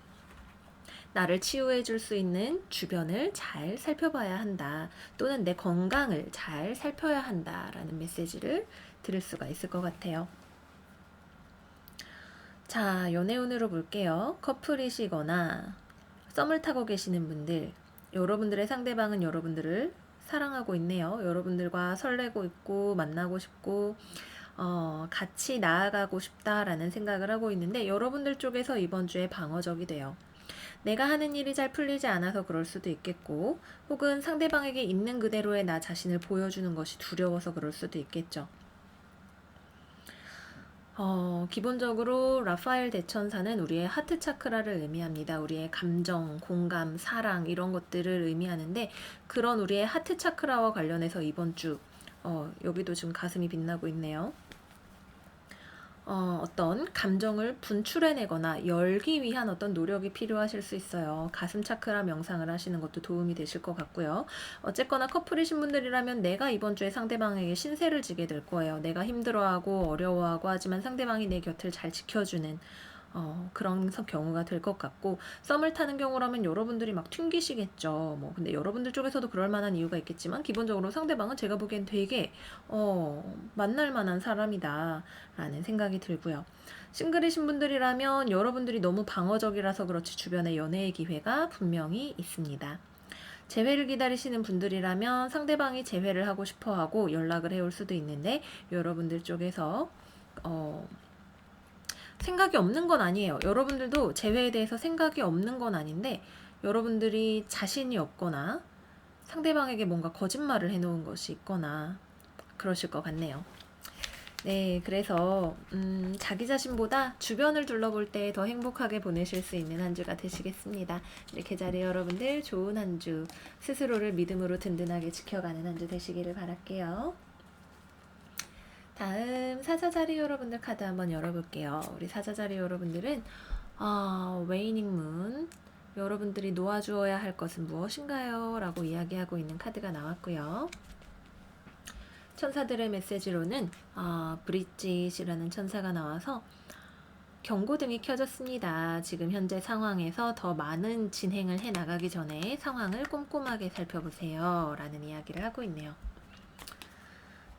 나를 치유해 줄 수 있는 주변을 잘 살펴봐야 한다. 또는 내 건강을 잘 살펴야 한다라는 메시지를 들을 수가 있을 것 같아요. 자, 연애운으로 볼게요. 커플이시거나 썸을 타고 계시는 분들, 여러분들의 상대방은 여러분들을 사랑하고 있네요. 여러분들과 설레고 있고 만나고 싶고 같이 나아가고 싶다라는 생각을 하고 있는데 여러분들 쪽에서 이번 주에 방어적이 돼요. 내가 하는 일이 잘 풀리지 않아서 그럴 수도 있겠고 혹은 상대방에게 있는 그대로의 나 자신을 보여주는 것이 두려워서 그럴 수도 있겠죠. 기본적으로 라파엘 대천사는 우리의 하트 차크라를 의미합니다. 우리의 감정, 공감, 사랑 이런 것들을 의미하는데 그런 우리의 하트 차크라와 관련해서 이번 주 여기도 지금 가슴이 빛나고 있네요. 어떤 감정을 분출해내거나 열기 위한 어떤 노력이 필요하실 수 있어요. 가슴 차크라 명상을 하시는 것도 도움이 되실 것 같고요. 어쨌거나 커플이신 분들이라면 내가 이번 주에 상대방에게 신세를 지게 될 거예요. 내가 힘들어하고 어려워하고 하지만 상대방이 내 곁을 잘 지켜주는 그런 경우가 될 것 같고 썸을 타는 경우라면 여러분들이 막 튕기시겠죠. 근데 여러분들 쪽에서도 그럴 만한 이유가 있겠지만 기본적으로 상대방은 제가 보기엔 되게 만날 만한 사람이다 라는 생각이 들고요. 싱글이신 분들이라면 여러분들이 너무 방어적이라서 그렇지 주변에 연애의 기회가 분명히 있습니다. 재회를 기다리시는 분들이라면 상대방이 재회를 하고 싶어하고 연락을 해올 수도 있는데 여러분들 쪽에서 생각이 없는 건 아니에요. 여러분들도 재회에 대해서 생각이 없는 건 아닌데 여러분들이 자신이 없거나 상대방에게 뭔가 거짓말을 해놓은 것이 있거나 그러실 것 같네요. 네, 그래서 자기 자신보다 주변을 둘러볼 때 더 행복하게 보내실 수 있는 한 주가 되시겠습니다. 이렇게 자리 여러분들 좋은 한 주, 스스로를 믿음으로 든든하게 지켜가는 한 주 되시기를 바랄게요. 다음 사자자리 여러분들 카드 한번 열어볼게요. 우리 사자자리 여러분들은 웨이닝 문, 여러분들이 놓아주어야 할 것은 무엇인가요? 라고 이야기하고 있는 카드가 나왔고요. 천사들의 메시지로는 브릿짓이라는 천사가 나와서 경고등이 켜졌습니다. 지금 현재 상황에서 더 많은 진행을 해 나가기 전에 상황을 꼼꼼하게 살펴보세요. 라는 이야기를 하고 있네요.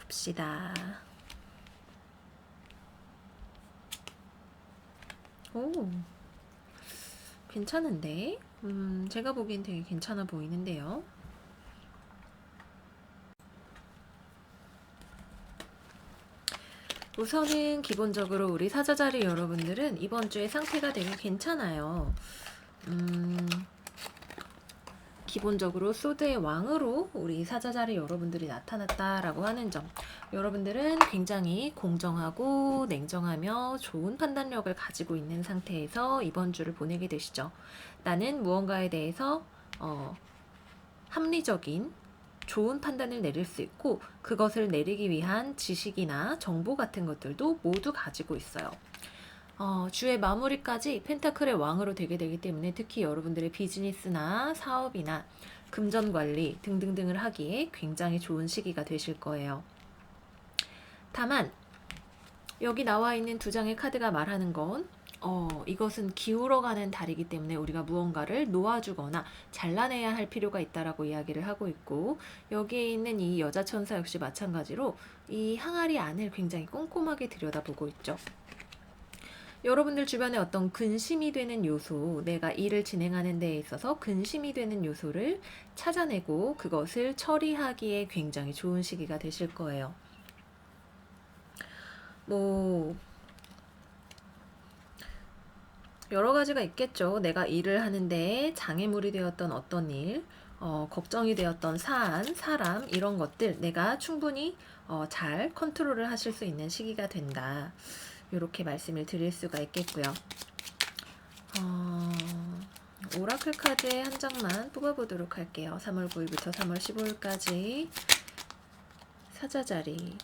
봅시다. 오, 괜찮은데? 제가 보기엔 되게 괜찮아 보이는데요. 우선은 기본적으로 우리 사자자리 여러분들은 이번 주에 상태가 되게 괜찮아요. 기본적으로 소드의 왕으로 우리 사자자리 여러분들이 나타났다라고 하는 점. 여러분들은 굉장히 공정하고 냉정하며 좋은 판단력을 가지고 있는 상태에서 이번 주를 보내게 되시죠. 나는 무언가에 대해서 합리적인 좋은 판단을 내릴 수 있고 그것을 내리기 위한 지식이나 정보 같은 것들도 모두 가지고 있어요. 주의 마무리까지 펜타클의 왕으로 되게 되기 때문에 특히 여러분들의 비즈니스나 사업이나 금전 관리 등등등을 하기에 굉장히 좋은 시기가 되실 거예요. 다만 여기 나와 있는 두 장의 카드가 말하는 건 이것은 기울어가는 달이기 때문에 우리가 무언가를 놓아주거나 잘라내야 할 필요가 있다라고 이야기를 하고 있고 여기에 있는 이 여자 천사 역시 마찬가지로 이 항아리 안을 굉장히 꼼꼼하게 들여다보고 있죠. 여러분들 주변에 어떤 근심이 되는 요소, 내가 일을 진행하는 데에 있어서 근심이 되는 요소를 찾아내고 그것을 처리하기에 굉장히 좋은 시기가 되실 거예요. 여러 가지가 있겠죠. 내가 일을 하는데 장애물이 되었던 어떤 일, 걱정이 되었던 사안, 사람, 이런 것들 내가 충분히 잘 컨트롤을 하실 수 있는 시기가 된다. 이렇게 말씀을 드릴 수가 있겠고요. 오라클 카드 한 장만 뽑아보도록 할게요. 3월 9일부터 3월 15일까지 사자자리.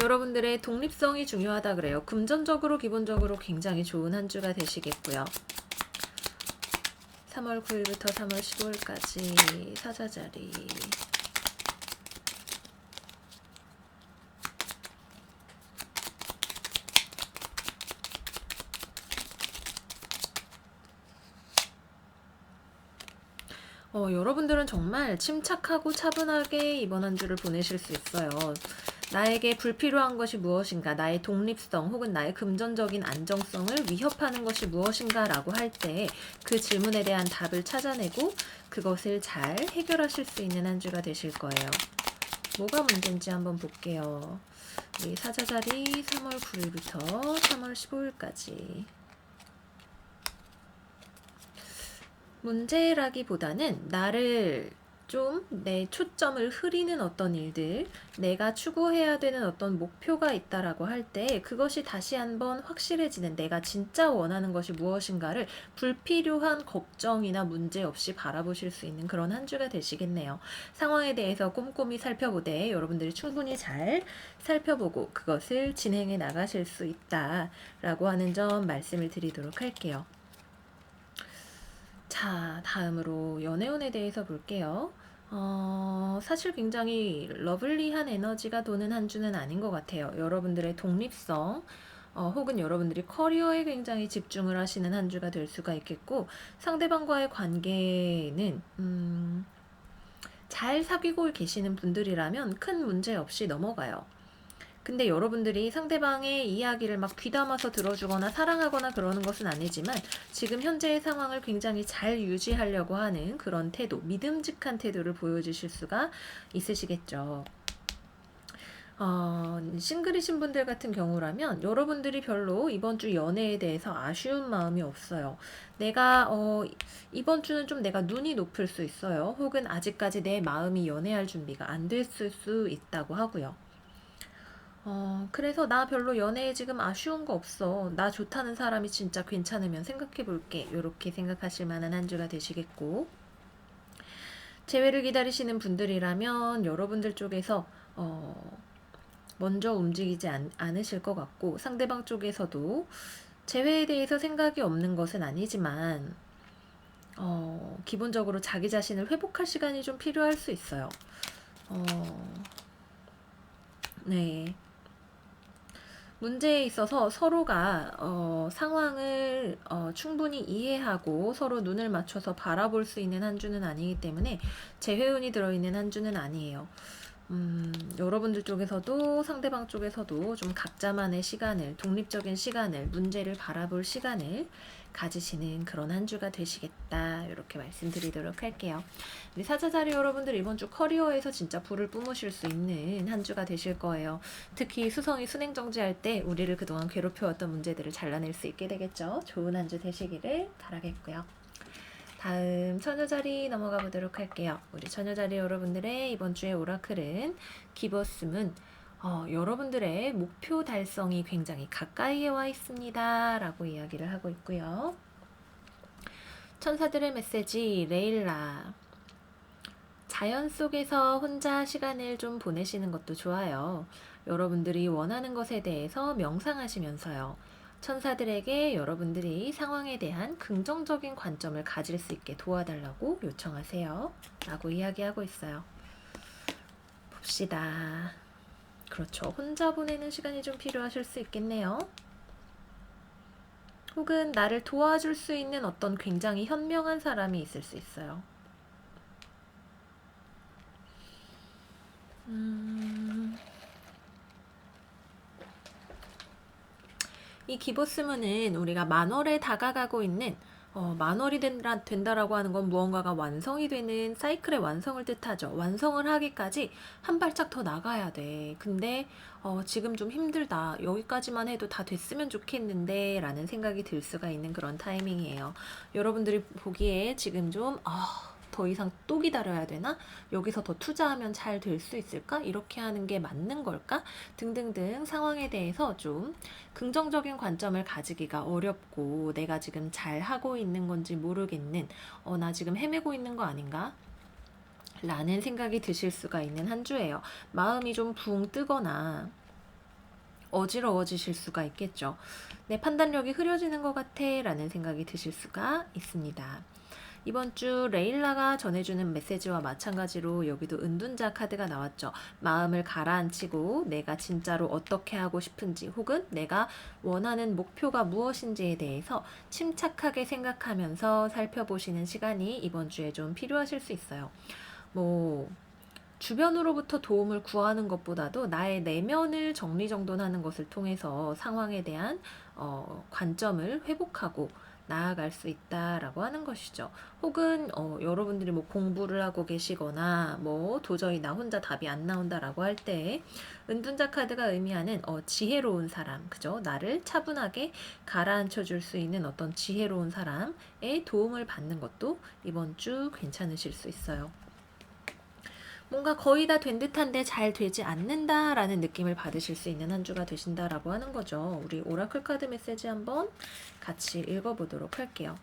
여러분들의 독립성이 중요하다 그래요. 금전적으로 기본적으로 굉장히 좋은 한 주가 되시겠고요. 3월 9일부터 3월 15일까지 사자자리. 여러분들은 정말 침착하고 차분하게 이번 한 주를 보내실 수 있어요. 나에게 불필요한 것이 무엇인가, 나의 독립성 혹은 나의 금전적인 안정성을 위협하는 것이 무엇인가 라고 할 때 그 질문에 대한 답을 찾아내고 그것을 잘 해결하실 수 있는 한 주가 되실 거예요. 뭐가 문제인지 한번 볼게요. 우리 사자자리 3월 9일부터 3월 15일까지. 문제라기보다는 나를 좀 내 초점을 흐리는 어떤 일들, 내가 추구해야 되는 어떤 목표가 있다라고 할 때 그것이 다시 한번 확실해지는, 내가 진짜 원하는 것이 무엇인가를 불필요한 걱정이나 문제 없이 바라보실 수 있는 그런 한 주가 되시겠네요. 상황에 대해서 꼼꼼히 살펴보되 여러분들이 충분히 잘 살펴보고 그것을 진행해 나가실 수 있다라고 하는 점 말씀을 드리도록 할게요. 자, 다음으로 연애운에 대해서 볼게요. 사실 굉장히 러블리한 에너지가 도는 한 주는 아닌 것 같아요. 여러분들의 독립성, 혹은 여러분들이 커리어에 굉장히 집중을 하시는 한 주가 될 수가 있겠고, 상대방과의 관계는, 잘 사귀고 계시는 분들이라면 큰 문제 없이 넘어가요. 근데 여러분들이 상대방의 이야기를 막 귀담아서 들어주거나 사랑하거나 그러는 것은 아니지만 지금 현재의 상황을 굉장히 잘 유지하려고 하는 그런 태도, 믿음직한 태도를 보여주실 수가 있으시겠죠. 싱글이신 분들 같은 경우라면 여러분들이 별로 이번 주 연애에 대해서 아쉬운 마음이 없어요. 내가 이번 주는 좀 내가 눈이 높을 수 있어요. 혹은 아직까지 내 마음이 연애할 준비가 안 됐을 수 있다고 하고요. 그래서 나 별로 연애에 지금 아쉬운 거 없어. 나 좋다는 사람이 진짜 괜찮으면 생각해 볼게. 이렇게 생각하실 만한 한 주가 되시겠고. 재회를 기다리시는 분들이라면 여러분들 쪽에서 먼저 움직이지 않으실 것 같고, 상대방 쪽에서도 재회에 대해서 생각이 없는 것은 아니지만 기본적으로 자기 자신을 회복할 시간이 좀 필요할 수 있어요. 네. 문제에 있어서 서로가 상황을 충분히 이해하고 서로 눈을 맞춰서 바라볼 수 있는 한 주는 아니기 때문에 재회운이 들어있는 한 주는 아니에요. 여러분들 쪽에서도 상대방 쪽에서도 좀 각자만의 시간을, 독립적인 시간을, 문제를 바라볼 시간을 가지시는 그런 한 주가 되시겠다, 이렇게 말씀드리도록 할게요. 우리 사자자리 여러분들 이번 주 커리어에서 진짜 불을 뿜으실 수 있는 한 주가 되실 거예요. 특히 수성이 순행정지할 때 우리를 그동안 괴롭혀왔던 문제들을 잘라낼 수 있게 되겠죠. 좋은 한 주 되시기를 바라겠고요. 다음 처녀자리 넘어가 보도록 할게요. 우리 처녀자리 여러분들의 이번 주의 오라클은 기버스문, 여러분들의 목표 달성이 굉장히 가까이에 와 있습니다 라고 이야기를 하고 있고요. 천사들의 메시지 레일라, 자연 속에서 혼자 시간을 좀 보내시는 것도 좋아요. 여러분들이 원하는 것에 대해서 명상하시면서요, 천사들에게 여러분들이 상황에 대한 긍정적인 관점을 가질 수 있게 도와달라고 요청하세요 라고 이야기하고 있어요. 봅시다. 그렇죠. 혼자 보내는 시간이 좀 필요하실 수 있겠네요. 혹은 나를 도와줄 수 있는 어떤 굉장히 현명한 사람이 있을 수 있어요. 이 기보스문은 우리가 만월에 다가가고 있는 만월이 된다라고 하는 건 무언가가 완성이 되는 사이클의 완성을 뜻하죠. 완성을 하기까지 한 발짝 더 나가야 돼. 근데 지금 좀 힘들다. 여기까지만 해도 다 됐으면 좋겠는데 라는 생각이 들 수가 있는 그런 타이밍이에요. 여러분들이 보기에 지금 좀 더 이상 또 기다려야 되나? 여기서 더 투자하면 잘 될 수 있을까? 이렇게 하는 게 맞는 걸까? 등등등 상황에 대해서 좀 긍정적인 관점을 가지기가 어렵고 내가 지금 잘 하고 있는 건지 모르겠는 나 지금 헤매고 있는 거 아닌가? 라는 생각이 드실 수가 있는 한 주예요. 마음이 좀 붕 뜨거나 어지러워지실 수가 있겠죠. 내 판단력이 흐려지는 것 같아 라는 생각이 드실 수가 있습니다. 이번 주 레일라가 전해주는 메시지와 마찬가지로 여기도 은둔자 카드가 나왔죠. 마음을 가라앉히고 내가 진짜로 어떻게 하고 싶은지 혹은 내가 원하는 목표가 무엇인지에 대해서 침착하게 생각하면서 살펴보시는 시간이 이번 주에 좀 필요하실 수 있어요. 주변으로부터 도움을 구하는 것보다도 나의 내면을 정리정돈하는 것을 통해서 상황에 대한 관점을 회복하고 나아갈 수 있다라고 하는 것이죠. 혹은 여러분들이 공부를 하고 계시거나 도저히 나 혼자 답이 안 나온다라고 할 때 은둔자 카드가 의미하는 지혜로운 사람, 그죠? 나를 차분하게 가라앉혀 줄 수 있는 어떤 지혜로운 사람의 도움을 받는 것도 이번 주 괜찮으실 수 있어요. 뭔가 거의 다 된 듯한데 잘 되지 않는다라는 느낌을 받으실 수 있는 한 주가 되신다라고 하는 거죠. 우리 오라클 카드 메시지 한번 같이 읽어보도록 할게요.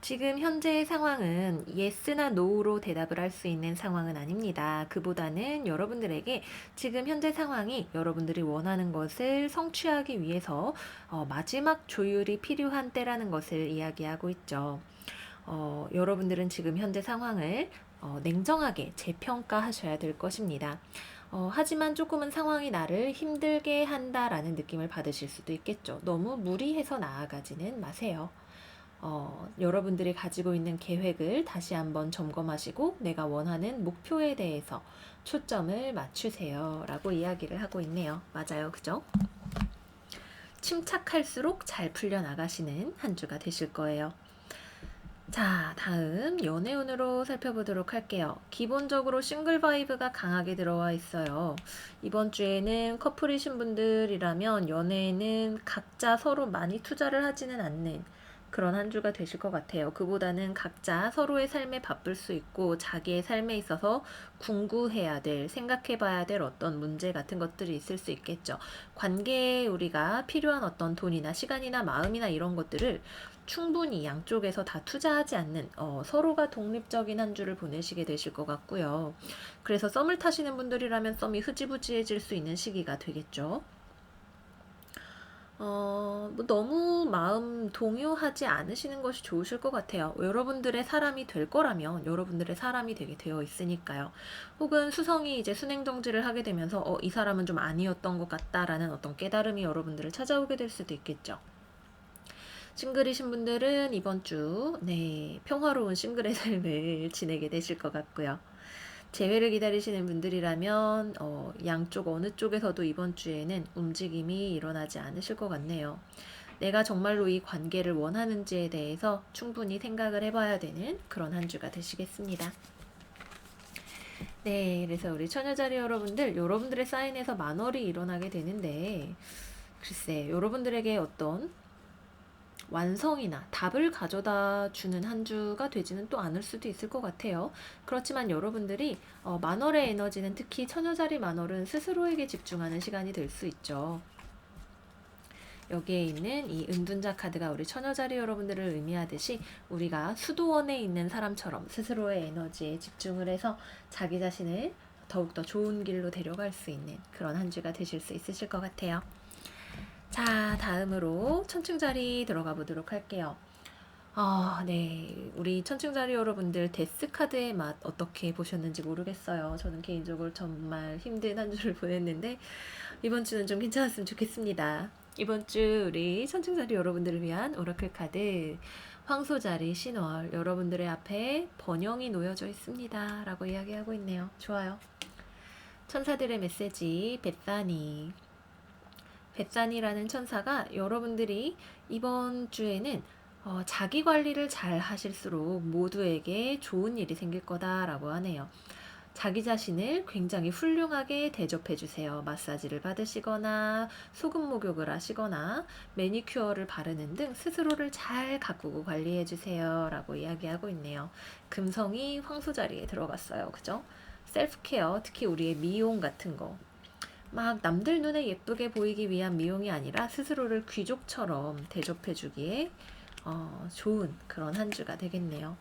지금 현재의 상황은 yes나 no로 대답을 할 수 있는 상황은 아닙니다. 그보다는 여러분들에게 지금 현재 상황이 여러분들이 원하는 것을 성취하기 위해서 마지막 조율이 필요한 때라는 것을 이야기하고 있죠. 여러분들은 지금 현재 상황을 냉정하게 재평가하셔야 될 것입니다. 하지만 조금은 상황이 나를 힘들게 한다라는 느낌을 받으실 수도 있겠죠. 너무 무리해서 나아가지는 마세요. 여러분들이 가지고 있는 계획을 다시 한번 점검하시고 내가 원하는 목표에 대해서 초점을 맞추세요 라고 이야기를 하고 있네요. 맞아요. 그죠? 침착할수록 잘 풀려나가시는 한 주가 되실 거예요. 자, 다음 연애운으로 살펴보도록 할게요. 기본적으로 싱글 바이브가 강하게 들어와 있어요. 이번 주에는 커플이신 분들이라면 연애에는 각자 서로 많이 투자를 하지는 않는 그런 한 주가 되실 것 같아요. 그보다는 각자 서로의 삶에 바쁠 수 있고 자기의 삶에 있어서 궁구해야 될, 생각해 봐야 될 어떤 문제 같은 것들이 있을 수 있겠죠. 관계에 우리가 필요한 어떤 돈이나 시간이나 마음이나 이런 것들을 충분히 양쪽에서 다 투자하지 않는 서로가 독립적인 한 주를 보내시게 되실 것 같고요. 그래서 썸을 타시는 분들이라면 썸이 흐지부지해질 수 있는 시기가 되겠죠. 너무 마음 동요하지 않으시는 것이 좋으실 것 같아요. 여러분들의 사람이 될 거라면 여러분들의 사람이 되게 되어 있으니까요. 혹은 수성이 이제 순행정지를 하게 되면서 이 사람은 좀 아니었던 것 같다라는 어떤 깨달음이 여러분들을 찾아오게 될 수도 있겠죠. 싱글이신 분들은 이번 주 평화로운 싱글의 삶을 지내게 되실 것 같고요. 재회를 기다리시는 분들이라면 양쪽 어느 쪽에서도 이번 주에는 움직임이 일어나지 않으실 것 같네요. 내가 정말로 이 관계를 원하는지에 대해서 충분히 생각을 해봐야 되는 그런 한 주가 되시겠습니다. 네, 그래서 우리 처녀자리 여러분들의 사인에서 만월이 일어나게 되는데 글쎄, 여러분들에게 어떤 완성이나 답을 가져다 주는 한 주가 되지는 또 않을 수도 있을 것 같아요. 그렇지만 여러분들이 만월의 에너지는 특히 처녀자리 만월은 스스로에게 집중하는 시간이 될 수 있죠. 여기에 있는 이 은둔자 카드가 우리 처녀자리 여러분들을 의미하듯이 우리가 수도원에 있는 사람처럼 스스로의 에너지에 집중을 해서 자기 자신을 더욱더 좋은 길로 데려갈 수 있는 그런 한 주가 되실 수 있으실 것 같아요. 자, 다음으로 천칭자리 들어가 보도록 할게요. 네. 우리 천칭자리 여러분들 데스 카드의 맛 어떻게 보셨는지 모르겠어요. 저는 개인적으로 정말 힘든 한 주를 보냈는데 이번 주는 좀 괜찮았으면 좋겠습니다. 이번 주 우리 천칭자리 여러분들을 위한 오라클 카드 황소자리 신월 여러분들의 앞에 번영이 놓여져 있습니다 라고 이야기하고 있네요. 좋아요. 천사들의 메시지 벳사니라는 천사가 여러분들이 이번 주에는 자기 관리를 잘 하실수록 모두에게 좋은 일이 생길 거다라고 하네요. 자기 자신을 굉장히 훌륭하게 대접해 주세요. 마사지를 받으시거나 소금 목욕을 하시거나 매니큐어를 바르는 등 스스로를 잘 가꾸고 관리해 주세요 라고 이야기하고 있네요. 금성이 황소자리에 들어갔어요. 그죠? 셀프케어, 특히 우리의 미용 같은 거 막 남들 눈에 예쁘게 보이기 위한 미용이 아니라 스스로를 귀족처럼 대접해 주기에 좋은 그런 한 주가 되겠네요.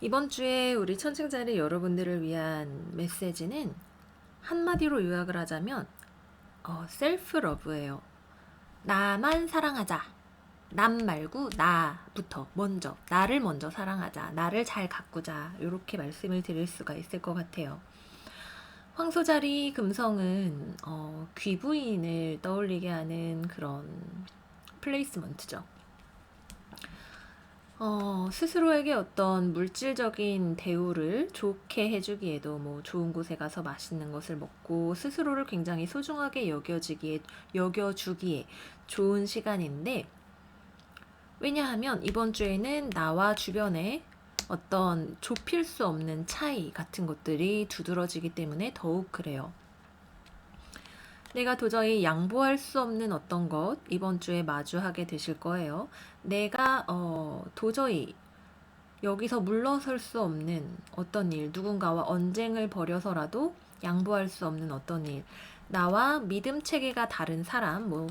이번 주에 우리 천칭자리 여러분들을 위한 메시지는 한마디로 요약을 하자면 셀프 러브예요. 나만 사랑하자. 남 말고 나부터 먼저 나를 먼저 사랑하자. 나를 잘 가꾸자. 이렇게 말씀을 드릴 수가 있을 것 같아요. 황소자리 금성은 귀부인을 떠올리게 하는 그런 플레이스먼트죠. 스스로에게 어떤 물질적인 대우를 좋게 해주기에도 뭐 좋은 곳에 가서 맛있는 것을 먹고 스스로를 굉장히 소중하게 여겨주기에 좋은 시간인데, 왜냐하면 이번 주에는 나와 주변에 어떤 좁힐 수 없는 차이 같은 것들이 두드러지기 때문에 더욱 그래요. 내가 도저히 양보할 수 없는 어떤 것 이번 주에 마주하게 되실 거예요. 내가 도저히 여기서 물러설 수 없는 어떤 일, 누군가와 언쟁을 벌여서라도 양보할 수 없는 어떤 일, 나와 믿음 체계가 다른 사람, 뭐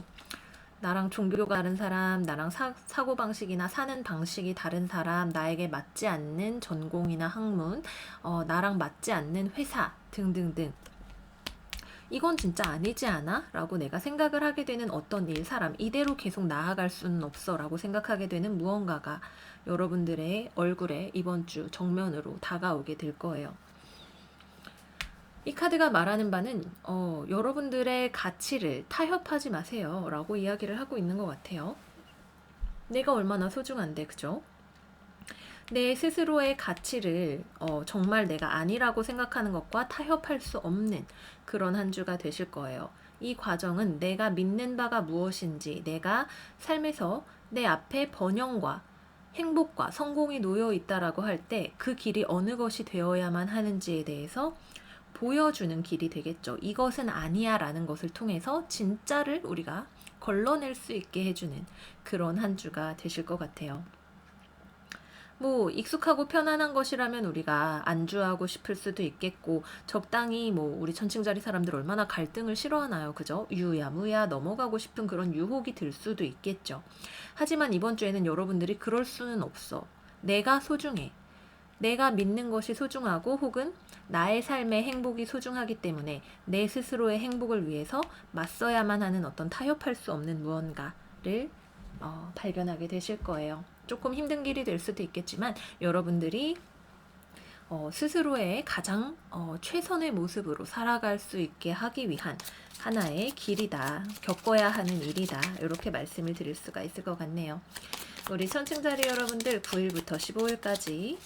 나랑 종교가 다른 사람, 나랑 사고방식이나 사는 방식이 다른 사람, 나에게 맞지 않는 전공이나 학문, 나랑 맞지 않는 회사 등등등, 이건 진짜 아니지 않아? 라고 내가 생각을 하게 되는 어떤 일, 사람, 이대로 계속 나아갈 수는 없어 라고 생각하게 되는 무언가가 여러분들의 얼굴에 이번 주 정면으로 다가오게 될 거예요. 이 카드가 말하는 바는 여러분들의 가치를 타협하지 마세요 라고 이야기를 하고 있는 것 같아요. 내가 얼마나 소중한데, 그죠? 내 스스로의 가치를 정말 내가 아니라고 생각하는 것과 타협할 수 없는 그런 한 주가 되실 거예요. 이 과정은 내가 믿는 바가 무엇인지, 내가 삶에서 내 앞에 번영과 행복과 성공이 놓여 있다라고 할 때 그 길이 어느 것이 되어야만 하는지에 대해서 보여주는 길이 되겠죠. 이것은 아니야 라는 것을 통해서 진짜를 우리가 걸러낼 수 있게 해주는 그런 한 주가 되실 것 같아요. 뭐 익숙하고 편안한 것이라면 우리가 안주하고 싶을 수도 있겠고, 적당히 뭐 우리 천칭자리 사람들 얼마나 갈등을 싫어하나요, 그죠? 유야무야 넘어가고 싶은 그런 유혹이 들 수도 있겠죠. 하지만 이번 주에는 여러분들이 그럴 수는 없어. 내가 소중해. 내가 믿는 것이 소중하고 혹은 나의 삶의 행복이 소중하기 때문에 내 스스로의 행복을 위해서 맞서야만 하는 어떤 타협할 수 없는 무언가를 발견하게 되실 거예요. 조금 힘든 길이 될 수도 있겠지만 여러분들이 스스로의 가장 최선의 모습으로 살아갈 수 있게 하기 위한 하나의 길이다. 겪어야 하는 일이다. 이렇게 말씀을 드릴 수가 있을 것 같네요. 우리 천칭자리 여러분들 9일부터 15일까지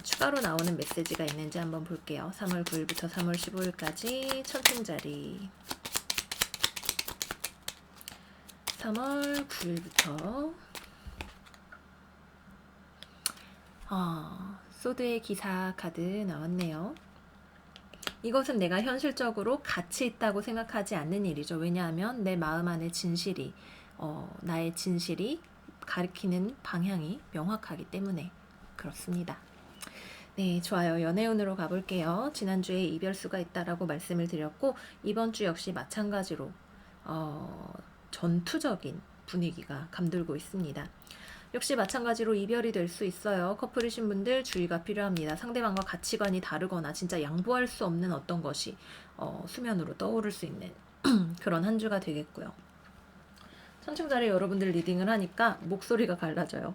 추가로 나오는 메시지가 있는지 한번 볼게요. 3월 9일부터 3월 15일까지 천칭자리 3월 9일부터 소드의 기사 카드 나왔네요. 이것은 내가 현실적으로 가치 있다고 생각하지 않는 일이죠. 왜냐하면 내 마음 안에 진실이 나의 진실이 가리키는 방향이 명확하기 때문에 그렇습니다. 네, 좋아요. 연애운으로 가볼게요. 지난주에 이별수가 있다라고 말씀을 드렸고 이번 주 역시 마찬가지로 전투적인 분위기가 감돌고 있습니다. 역시 마찬가지로 이별이 될 수 있어요. 커플이신 분들 주의가 필요합니다. 상대방과 가치관이 다르거나 진짜 양보할 수 없는 어떤 것이 수면으로 떠오를 수 있는 그런 한 주가 되겠고요. 천층자리 여러분들 리딩을 하니까 목소리가 갈라져요.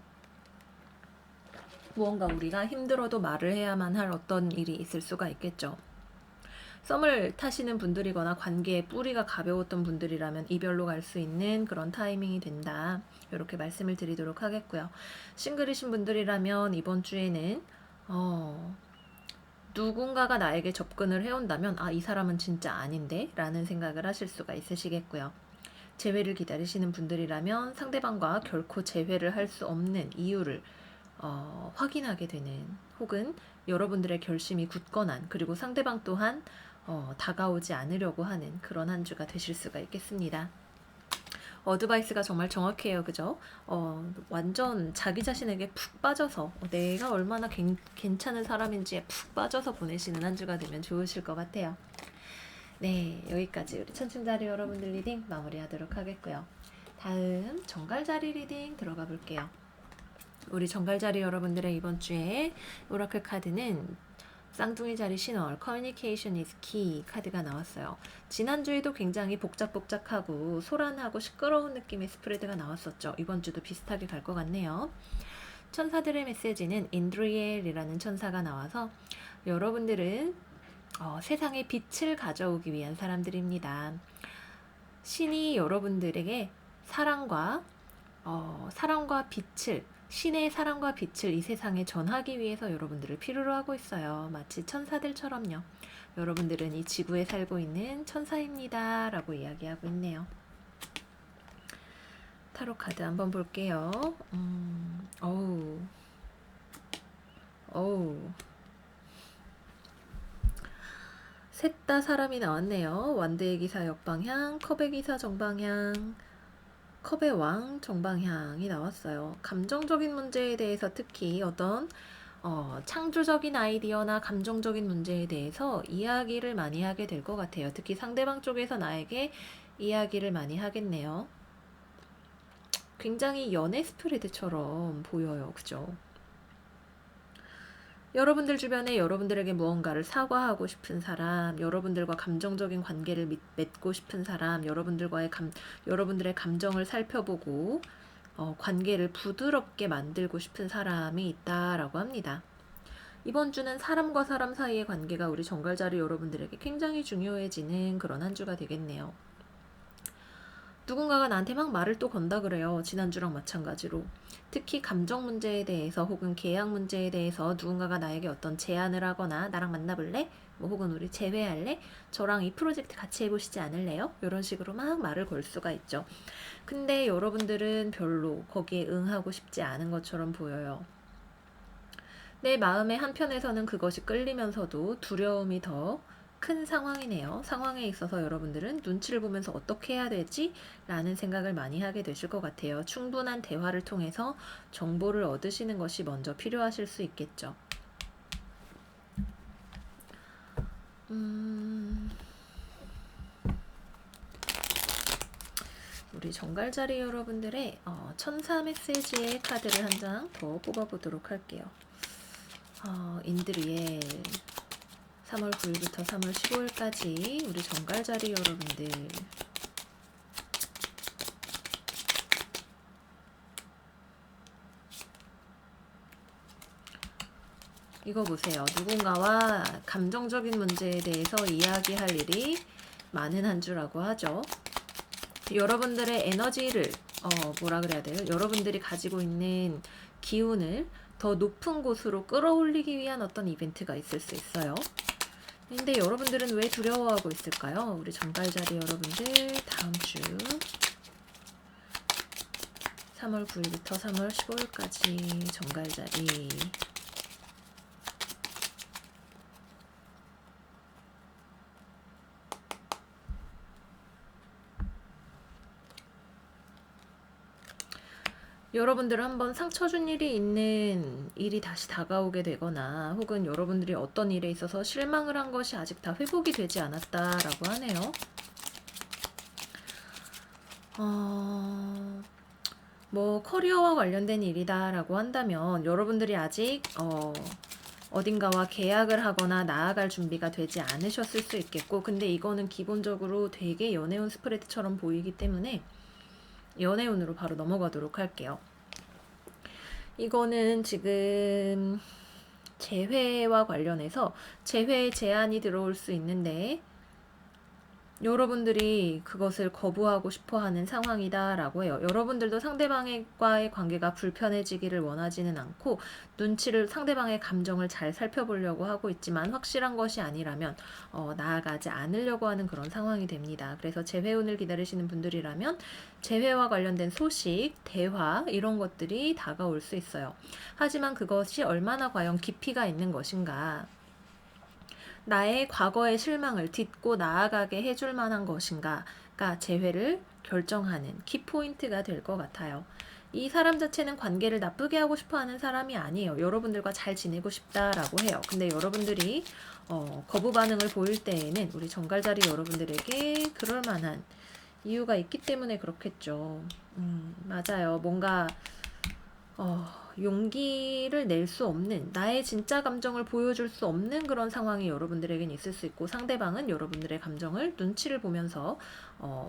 무언가 우리가 힘들어도 말을 해야만 할 어떤 일이 있을 수가 있겠죠. 썸을 타시는 분들이거나 관계의 뿌리가 가벼웠던 분들이라면 이별로 갈 수 있는 그런 타이밍이 된다. 이렇게 말씀을 드리도록 하겠고요. 싱글이신 분들이라면 이번 주에는 누군가가 나에게 접근을 해온다면 이 사람은 진짜 아닌데? 라는 생각을 하실 수가 있으시겠고요. 재회를 기다리시는 분들이라면 상대방과 결코 재회를 할 수 없는 이유를 확인하게 되는, 혹은 여러분들의 결심이 굳건한, 그리고 상대방 또한 다가오지 않으려고 하는 그런 한 주가 되실 수가 있겠습니다. 어드바이스가 정말 정확해요. 그죠? 완전 자기 자신에게 푹 빠져서 내가 얼마나 괜찮은 사람인지에 푹 빠져서 보내시는 한 주가 되면 좋으실 것 같아요. 네, 여기까지 우리 천층자리 여러분들 리딩 마무리하도록 하겠고요. 다음 정갈자리 리딩 들어가 볼게요. 우리 정갈자리 여러분들의 이번 주에 오라클 카드는 쌍둥이 자리 신월 Communication is Key 카드가 나왔어요. 지난주에도 굉장히 복작복작하고 소란하고 시끄러운 느낌의 스프레드가 나왔었죠. 이번 주도 비슷하게 갈 것 같네요. 천사들의 메시지는 인드리엘이라는 천사가 나와서 여러분들은 세상에 빛을 가져오기 위한 사람들입니다. 신이 여러분들에게 사랑과 빛을, 신의 사랑과 빛을 이 세상에 전하기 위해서 여러분들을 필요로 하고 있어요. 마치 천사들처럼요. 여러분들은 이 지구에 살고 있는 천사입니다. 라고 이야기하고 있네요. 타로 카드 한번 볼게요. 셋 다 사람이 나왔네요. 완드의 기사 역방향, 컵의 기사 정방향, 컵의 왕 정방향이 나왔어요. 감정적인 문제에 대해서 특히 어떤 창조적인 아이디어나 감정적인 문제에 대해서 이야기를 많이 하게 될 것 같아요. 특히 상대방 쪽에서 나에게 이야기를 많이 하겠네요. 굉장히 연애 스프레드처럼 보여요. 그죠? 여러분들 주변에 여러분들에게 무언가를 사과하고 싶은 사람, 여러분들과 감정적인 관계를 맺고 싶은 사람, 여러분들의 감정을 살펴보고 관계를 부드럽게 만들고 싶은 사람이 있다라고 합니다. 이번 주는 사람과 사람 사이의 관계가 우리 정갈자리 여러분들에게 굉장히 중요해지는 그런 한 주가 되겠네요. 누군가가 나한테 막 말을 또 건다 그래요. 지난주랑 마찬가지로. 특히 감정 문제에 대해서 혹은 계약 문제에 대해서 누군가가 나에게 어떤 제안을 하거나 나랑 만나볼래? 혹은 우리 재회할래? 저랑 이 프로젝트 같이 해보시지 않을래요? 이런 식으로 막 말을 걸 수가 있죠. 근데 여러분들은 별로 거기에 응하고 싶지 않은 것처럼 보여요. 내 마음의 한편에서는 그것이 끌리면서도 두려움이 더 큰 상황이네요. 상황에 있어서 여러분들은 눈치를 보면서 어떻게 해야 되지? 라는 생각을 많이 하게 되실 것 같아요. 충분한 대화를 통해서 정보를 얻으시는 것이 먼저 필요하실 수 있겠죠. 우리 정갈자리 여러분들의 천사 메시지의 카드를 한 장 더 뽑아보도록 할게요. 인드리엘 3월 9일부터 3월 15일까지 우리 정갈자리 여러분들, 이거 보세요. 누군가와 감정적인 문제에 대해서 이야기할 일이 많은 한 주라고 하죠. 여러분들의 에너지를 뭐라 그래야 돼요? 여러분들이 가지고 있는 기운을 더 높은 곳으로 끌어올리기 위한 어떤 이벤트가 있을 수 있어요. 근데 여러분들은 왜 두려워하고 있을까요? 우리 정갈자리 여러분들 다음 주 3월 9일부터 3월 15일까지 정갈자리. 여러분들 한번 상처 준 일이 있는 일이 다시 다가오게 되거나 혹은 여러분들이 어떤 일에 있어서 실망을 한 것이 아직 다 회복이 되지 않았다라고 하네요. 뭐 커리어와 관련된 일이다라고 한다면 여러분들이 아직 어딘가와 계약을 하거나 나아갈 준비가 되지 않으셨을 수 있겠고, 근데 이거는 기본적으로 되게 연애운 스프레드처럼 보이기 때문에 연애운으로 바로 넘어가도록 할게요. 이거는 지금 재회와 관련해서 재회 제안이 들어올 수 있는데 여러분들이 그것을 거부하고 싶어하는 상황이다라고 해요. 여러분들도 상대방과의 관계가 불편해지기를 원하지는 않고 눈치를 상대방의 감정을 잘 살펴보려고 하고 있지만 확실한 것이 아니라면 나아가지 않으려고 하는 그런 상황이 됩니다. 그래서 재회운을 기다리시는 분들이라면 재회와 관련된 소식, 대화 이런 것들이 다가올 수 있어요. 하지만 그것이 얼마나 과연 깊이가 있는 것인가, 나의 과거의 실망을 딛고 나아가게 해줄 만한 것인가가 재회를 결정하는 키포인트가 될 것 같아요. 이 사람 자체는 관계를 나쁘게 하고 싶어 하는 사람이 아니에요. 여러분들과 잘 지내고 싶다라고 해요. 근데 여러분들이 거부 반응을 보일 때에는 우리 정갈자리 여러분들에게 그럴 만한 이유가 있기 때문에 그렇겠죠. 맞아요. 뭔가 용기를 낼 수 없는, 나의 진짜 감정을 보여줄 수 없는 그런 상황이 여러분들에겐 있을 수 있고, 상대방은 여러분들의 감정을 눈치를 보면서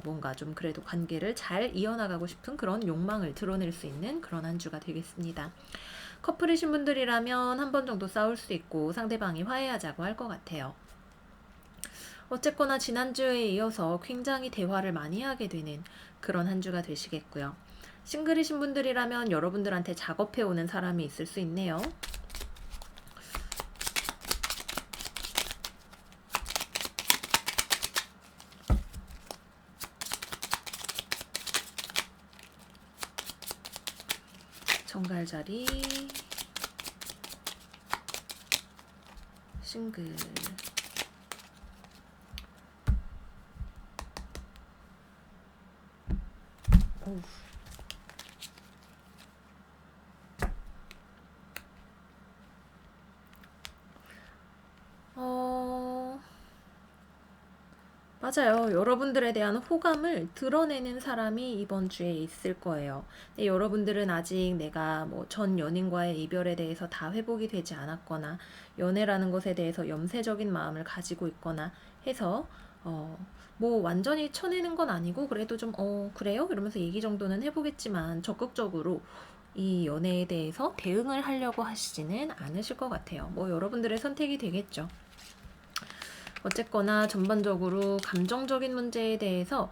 뭔가 좀 그래도 관계를 잘 이어나가고 싶은 그런 욕망을 드러낼 수 있는 그런 한 주가 되겠습니다. 커플이신 분들이라면 한 번 정도 싸울 수 있고 상대방이 화해하자고 할 것 같아요. 어쨌거나 지난주에 이어서 굉장히 대화를 많이 하게 되는 그런 한 주가 되시겠고요. 싱글이신 분들이라면 여러분들한테 작업해오는 사람이 있을 수 있네요. 정갈자리, 싱글. 오우. 맞아요. 여러분들에 대한 호감을 드러내는 사람이 이번 주에 있을 거예요. 근데 여러분들은 아직 내가 뭐 전 연인과의 이별에 대해서 다 회복이 되지 않았거나 연애라는 것에 대해서 염세적인 마음을 가지고 있거나 해서 뭐 완전히 쳐내는 건 아니고 그래도 좀 그래요? 이러면서 얘기 정도는 해보겠지만 적극적으로 이 연애에 대해서 대응을 하려고 하시지는 않으실 것 같아요. 뭐 여러분들의 선택이 되겠죠. 어쨌거나 전반적으로 감정적인 문제에 대해서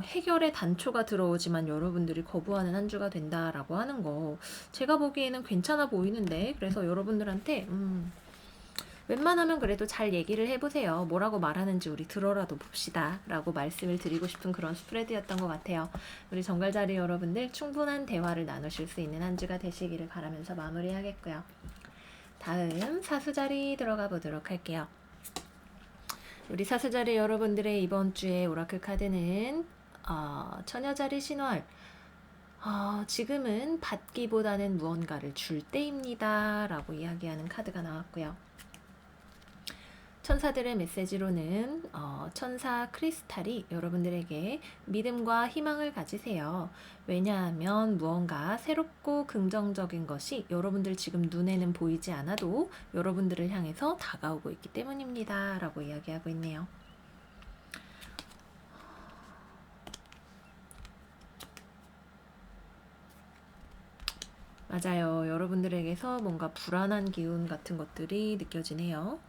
해결의 단초가 들어오지만 여러분들이 거부하는 한 주가 된다라고 하는 거 제가 보기에는 괜찮아 보이는데, 그래서 여러분들한테 웬만하면 그래도 잘 얘기를 해보세요. 뭐라고 말하는지 우리 들어라도 봅시다 라고 말씀을 드리고 싶은 그런 스프레드였던 것 같아요. 우리 정갈자리 여러분들 충분한 대화를 나누실 수 있는 한 주가 되시기를 바라면서 마무리하겠고요. 다음 사수자리 들어가 보도록 할게요. 우리 사수자리 여러분들의 이번 주에 오라클 카드는 처녀자리 신월, 지금은 받기보다는 무언가를 줄 때입니다 라고 이야기하는 카드가 나왔고요. 천사들의 메시지로는 천사 크리스탈이 여러분들에게 믿음과 희망을 가지세요. 왜냐하면 무언가 새롭고 긍정적인 것이 여러분들 지금 눈에는 보이지 않아도 여러분들을 향해서 다가오고 있기 때문입니다 라고 이야기하고 있네요. 맞아요. 여러분들에게서 뭔가 불안한 기운 같은 것들이 느껴지네요.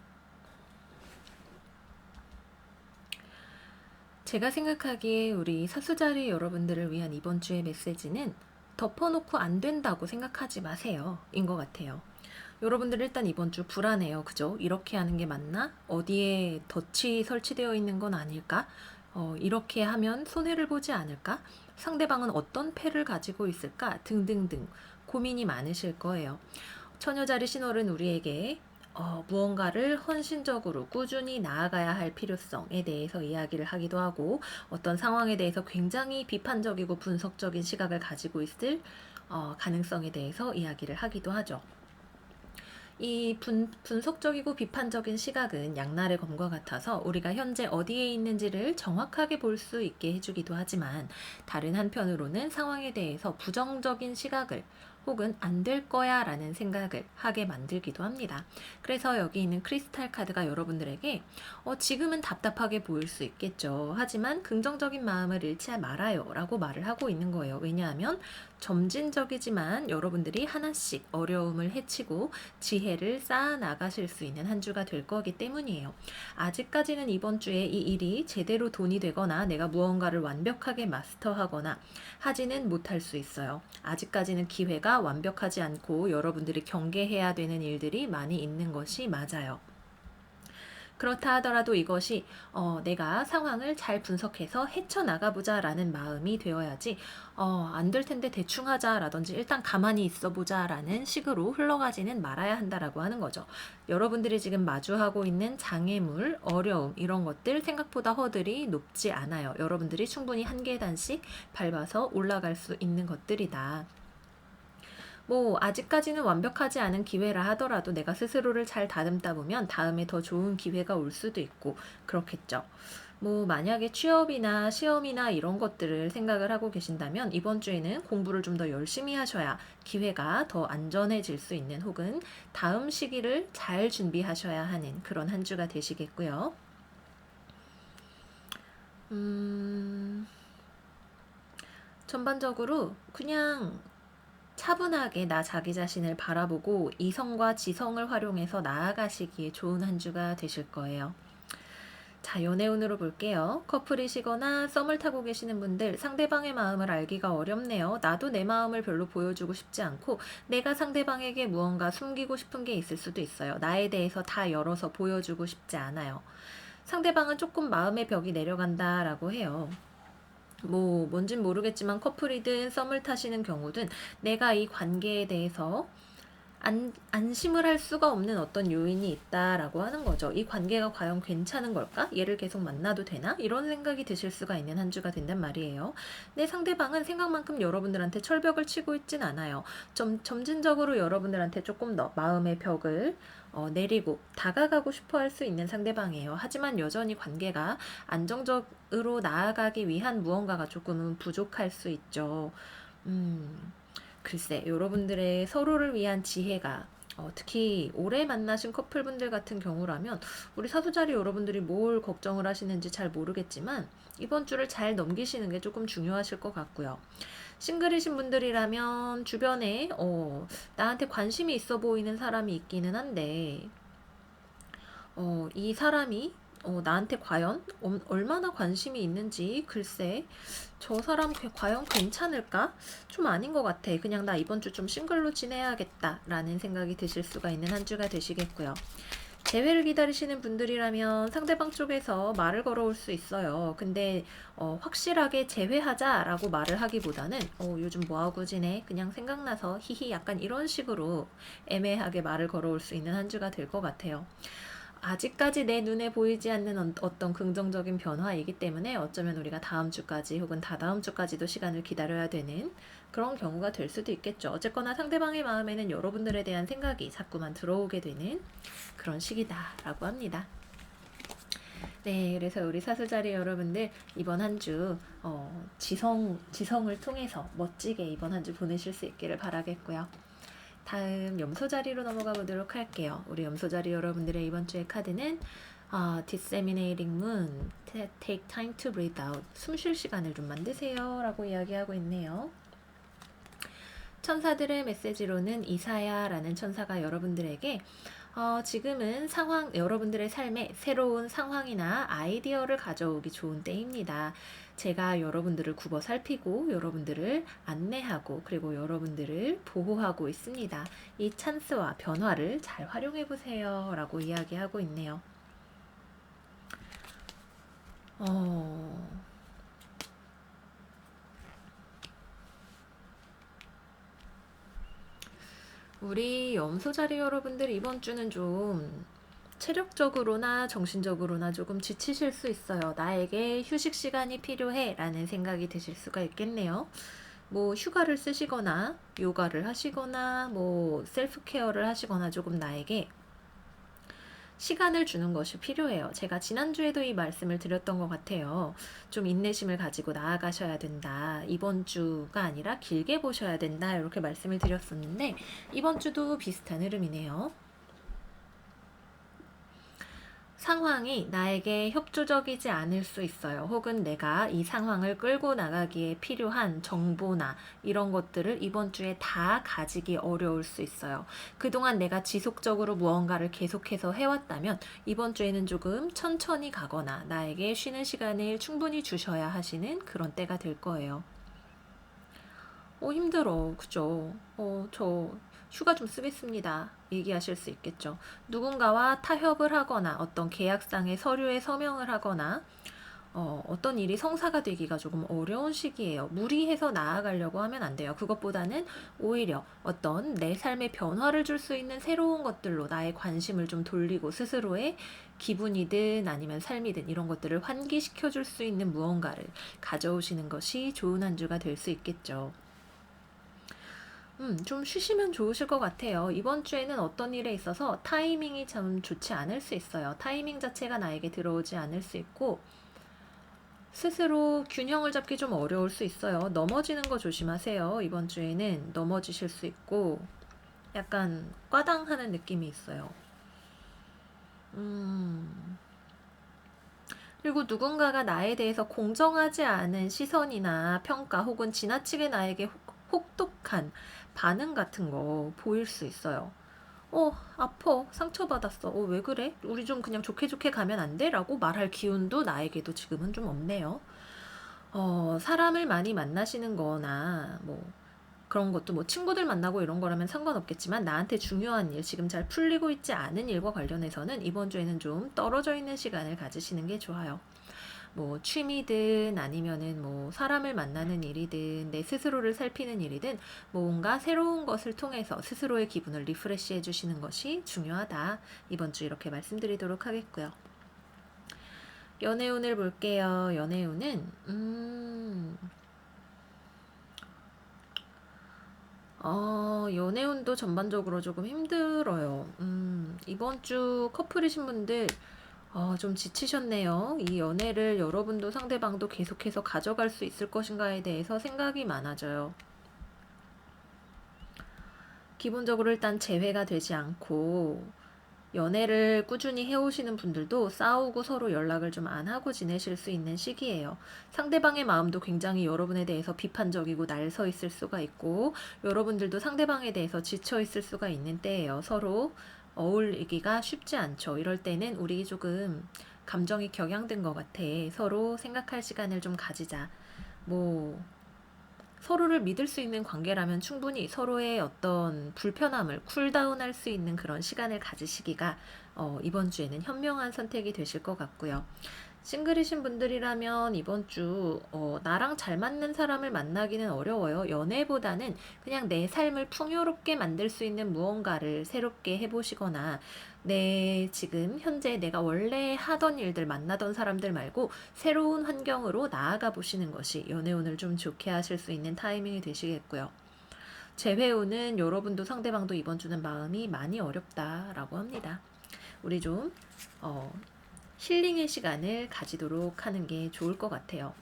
제가 생각하기에 우리 사수자리 여러분들을 위한 이번 주의 메시지는 덮어놓고 안 된다고 생각하지 마세요 인 것 같아요. 여러분들 일단 이번 주 불안해요. 그죠? 이렇게 하는 게 맞나? 어디에 덫이 설치되어 있는 건 아닐까? 이렇게 하면 손해를 보지 않을까? 상대방은 어떤 패를 가지고 있을까? 등등등 고민이 많으실 거예요. 처녀자리 신월은 우리에게 무언가를 헌신적으로 꾸준히 나아가야 할 필요성에 대해서 이야기를 하기도 하고, 어떤 상황에 대해서 굉장히 비판적이고 분석적인 시각을 가지고 있을 가능성에 대해서 이야기를 하기도 하죠. 이 분석적이고 비판적인 시각은 양날의 검과 같아서 우리가 현재 어디에 있는지를 정확하게 볼 수 있게 해주기도 하지만, 다른 한편으로는 상황에 대해서 부정적인 시각을 혹은 안 될 거야 라는 생각을 하게 만들기도 합니다. 그래서 여기 있는 크리스탈 카드가 여러분들에게 지금은 답답하게 보일 수 있겠죠. 하지만 긍정적인 마음을 잃지 말아요 라고 말을 하고 있는 거예요. 왜냐하면 점진적이지만 여러분들이 하나씩 어려움을 헤치고 지혜를 쌓아 나가실 수 있는 한 주가 될 거기 때문이에요. 아직까지는 이번 주에 이 일이 제대로 돈이 되거나 내가 무언가를 완벽하게 마스터하거나 하지는 못할 수 있어요. 아직까지는 기회가 완벽하지 않고 여러분들이 경계해야 되는 일들이 많이 있는 것이 맞아요. 그렇다 하더라도 이것이 내가 상황을 잘 분석해서 헤쳐나가보자 라는 마음이 되어야지 안 될 텐데 대충 하자 라든지 일단 가만히 있어보자 라는 식으로 흘러가지는 말아야 한다라고 하는 거죠. 여러분들이 지금 마주하고 있는 장애물, 어려움 이런 것들 생각보다 허들이 높지 않아요. 여러분들이 충분히 한 계단씩 밟아서 올라갈 수 있는 것들이다. 아직까지는 완벽하지 않은 기회라 하더라도 내가 스스로를 잘 다듬다 보면 다음에 더 좋은 기회가 올 수도 있고 그렇겠죠. 만약에 취업이나 시험이나 이런 것들을 생각을 하고 계신다면 이번 주에는 공부를 좀 더 열심히 하셔야 기회가 더 안전해질 수 있는 혹은 다음 시기를 잘 준비하셔야 하는 그런 한 주가 되시겠고요. 전반적으로 그냥 차분하게 나 자기 자신을 바라보고 이성과 지성을 활용해서 나아가시기에 좋은 한 주가 되실 거예요. 자, 연애운으로 볼게요. 커플이시거나 썸을 타고 계시는 분들 상대방의 마음을 알기가 어렵네요. 나도 내 마음을 별로 보여주고 싶지 않고 내가 상대방에게 무언가 숨기고 싶은 게 있을 수도 있어요. 나에 대해서 다 열어서 보여주고 싶지 않아요. 상대방은 조금 마음의 벽이 내려간다라고 해요. 뭔진 모르겠지만 커플이든 썸을 타시는 경우든 내가 이 관계에 대해서 안심을 할 수가 없는 어떤 요인이 있다라고 하는 거죠. 이 관계가 과연 괜찮은 걸까? 얘를 계속 만나도 되나? 이런 생각이 드실 수가 있는 한 주가 된단 말이에요. 내 상대방은 생각만큼 여러분들한테 철벽을 치고 있진 않아요. 점진적으로 여러분들한테 조금 더 마음의 벽을 내리고 다가가고 싶어 할 수 있는 상대방이에요. 하지만 여전히 관계가 안정적으로 나아가기 위한 무언가가 조금은 부족할 수 있죠. 글쎄, 여러분들의 서로를 위한 지혜가 특히 오래 만나신 커플분들 같은 경우라면 우리 사수자리 여러분들이 뭘 걱정을 하시는지 잘 모르겠지만 이번 주를 잘 넘기시는 게 조금 중요하실 것 같고요. 싱글이신 분들이라면 주변에 나한테 관심이 있어 보이는 사람이 있기는 한데 이 사람이 나한테 과연 얼마나 관심이 있는지 글쎄 저 사람 과연 괜찮을까? 좀 아닌 것 같아. 그냥 나 이번 주 좀 싱글로 지내야겠다 라는 생각이 드실 수가 있는 한 주가 되시겠고요. 재회를 기다리시는 분들이라면 상대방 쪽에서 말을 걸어올 수 있어요. 근데 확실하게 재회하자라고 말을 하기보다는 요즘 뭐하고 지내? 그냥 생각나서 히히 약간 이런 식으로 애매하게 말을 걸어올 수 있는 한 주가 될 것 같아요. 아직까지 내 눈에 보이지 않는 어떤 긍정적인 변화이기 때문에 어쩌면 우리가 다음 주까지 혹은 다다음 주까지도 시간을 기다려야 되는 그런 경우가 될 수도 있겠죠. 어쨌거나 상대방의 마음에는 여러분들에 대한 생각이 자꾸만 들어오게 되는 그런 시기다라고 합니다. 네, 그래서 우리 사수자리 여러분들 이번 한 주 지성을 통해서 멋지게 이번 한 주 보내실 수 있기를 바라겠고요. 다음 염소자리로 넘어가 보도록 할게요. 우리 염소자리 여러분들의 이번 주의 카드는 Disseminating Moon, Take time to breathe out. 숨 쉴 시간을 좀 만드세요 라고 이야기하고 있네요. 천사들의 메시지로는 이사야라는 천사가 여러분들에게 지금은 여러분들의 삶에 새로운 상황이나 아이디어를 가져오기 좋은 때입니다. 제가 여러분들을 굽어 살피고 여러분들을 안내하고 그리고 여러분들을 보호하고 있습니다. 이 찬스와 변화를 잘 활용해 보세요 라고 이야기하고 있네요. 우리 염소자리 여러분들 이번 주는 좀 체력적으로나 정신적으로나 조금 지치실 수 있어요. 나에게 휴식 시간이 필요해 라는 생각이 드실 수가 있겠네요. 휴가를 쓰시거나 요가를 하시거나 셀프 케어를 하시거나 조금 나에게 시간을 주는 것이 필요해요. 제가 지난주에도 이 말씀을 드렸던 것 같아요. 좀 인내심을 가지고 나아가셔야 된다. 이번 주가 아니라 길게 보셔야 된다. 이렇게 말씀을 드렸었는데 이번 주도 비슷한 흐름이네요. 상황이 나에게 협조적이지 않을 수 있어요. 혹은 내가 이 상황을 끌고 나가기에 필요한 정보나 이런 것들을 이번 주에 다 가지기 어려울 수 있어요. 그동안 내가 지속적으로 무언가를 계속해서 해왔다면 이번 주에는 조금 천천히 가거나 나에게 쉬는 시간을 충분히 주셔야 하시는 그런 때가 될 거예요. 힘들어. 그죠? 저 휴가 좀 쓰겠습니다. 얘기하실 수 있겠죠. 누군가와 타협을 하거나 어떤 계약상의 서류에 서명을 하거나 어떤 일이 성사가 되기가 조금 어려운 시기예요. 무리해서 나아가려고 하면 안 돼요. 그것보다는 오히려 어떤 내 삶에 변화를 줄 수 있는 새로운 것들로 나의 관심을 좀 돌리고 스스로의 기분이든 아니면 삶이든 이런 것들을 환기시켜 줄 수 있는 무언가를 가져오시는 것이 좋은 한 주가 될 수 있겠죠. 좀 쉬시면 좋으실 것 같아요. 이번 주에는 어떤 일에 있어서 타이밍이 참 좋지 않을 수 있어요. 타이밍 자체가 나에게 들어오지 않을 수 있고, 스스로 균형을 잡기 좀 어려울 수 있어요. 넘어지는 거 조심하세요. 이번 주에는 넘어지실 수 있고, 약간 꽈당하는 느낌이 있어요. 그리고 누군가가 나에 대해서 공정하지 않은 시선이나 평가 혹은 지나치게 나에게 혹독한 반응 같은 거 보일 수 있어요. 아파. 상처받았어. 왜 그래? 우리 좀 그냥 좋게 좋게 가면 안 돼? 라고 말할 기운도 나에게도 지금은 좀 없네요. 사람을 많이 만나시는 거나, 그런 것도 친구들 만나고 이런 거라면 상관없겠지만 나한테 중요한 일, 지금 잘 풀리고 있지 않은 일과 관련해서는 이번 주에는 좀 떨어져 있는 시간을 가지시는 게 좋아요. 취미든 아니면은 사람을 만나는 일이든 내 스스로를 살피는 일이든 뭔가 새로운 것을 통해서 스스로의 기분을 리프레시 해주시는 것이 중요하다. 이번 주 이렇게 말씀드리도록 하겠고요. 연애운을 볼게요. 연애운은 연애운도 전반적으로 조금 힘들어요. 이번 주 커플이신 분들 좀 지치셨네요. 이 연애를 여러분도 상대방도 계속해서 가져갈 수 있을 것인가에 대해서 생각이 많아져요. 기본적으로 일단 재회가 되지 않고 연애를 꾸준히 해오시는 분들도 싸우고 서로 연락을 좀 안 하고 지내실 수 있는 시기예요. 상대방의 마음도 굉장히 여러분에 대해서 비판적이고 날서 있을 수가 있고 여러분들도 상대방에 대해서 지쳐 있을 수가 있는 때예요. 서로 어울리기가 쉽지 않죠. 이럴 때는 우리 조금 감정이 격양된 것 같아. 서로 생각할 시간을 좀 가지자. 서로를 믿을 수 있는 관계라면 충분히 서로의 어떤 불편함을 쿨다운할 수 있는 그런 시간을 가지시기가 이번 주에는 현명한 선택이 되실 것 같고요. 싱글이신 분들이라면 이번 주 나랑 잘 맞는 사람을 만나기는 어려워요. 연애보다는 그냥 내 삶을 풍요롭게 만들 수 있는 무언가를 새롭게 해보시거나 지금 현재 내가 원래 하던 일들 만나던 사람들 말고 새로운 환경으로 나아가 보시는 것이 연애운을 좀 좋게 하실 수 있는 타이밍이 되시겠고요. 재회운은 여러분도 상대방도 이번 주는 마음이 많이 어렵다라고 합니다. 우리 좀 힐링의 시간을 가지도록 하는 게 좋을 것 같아요.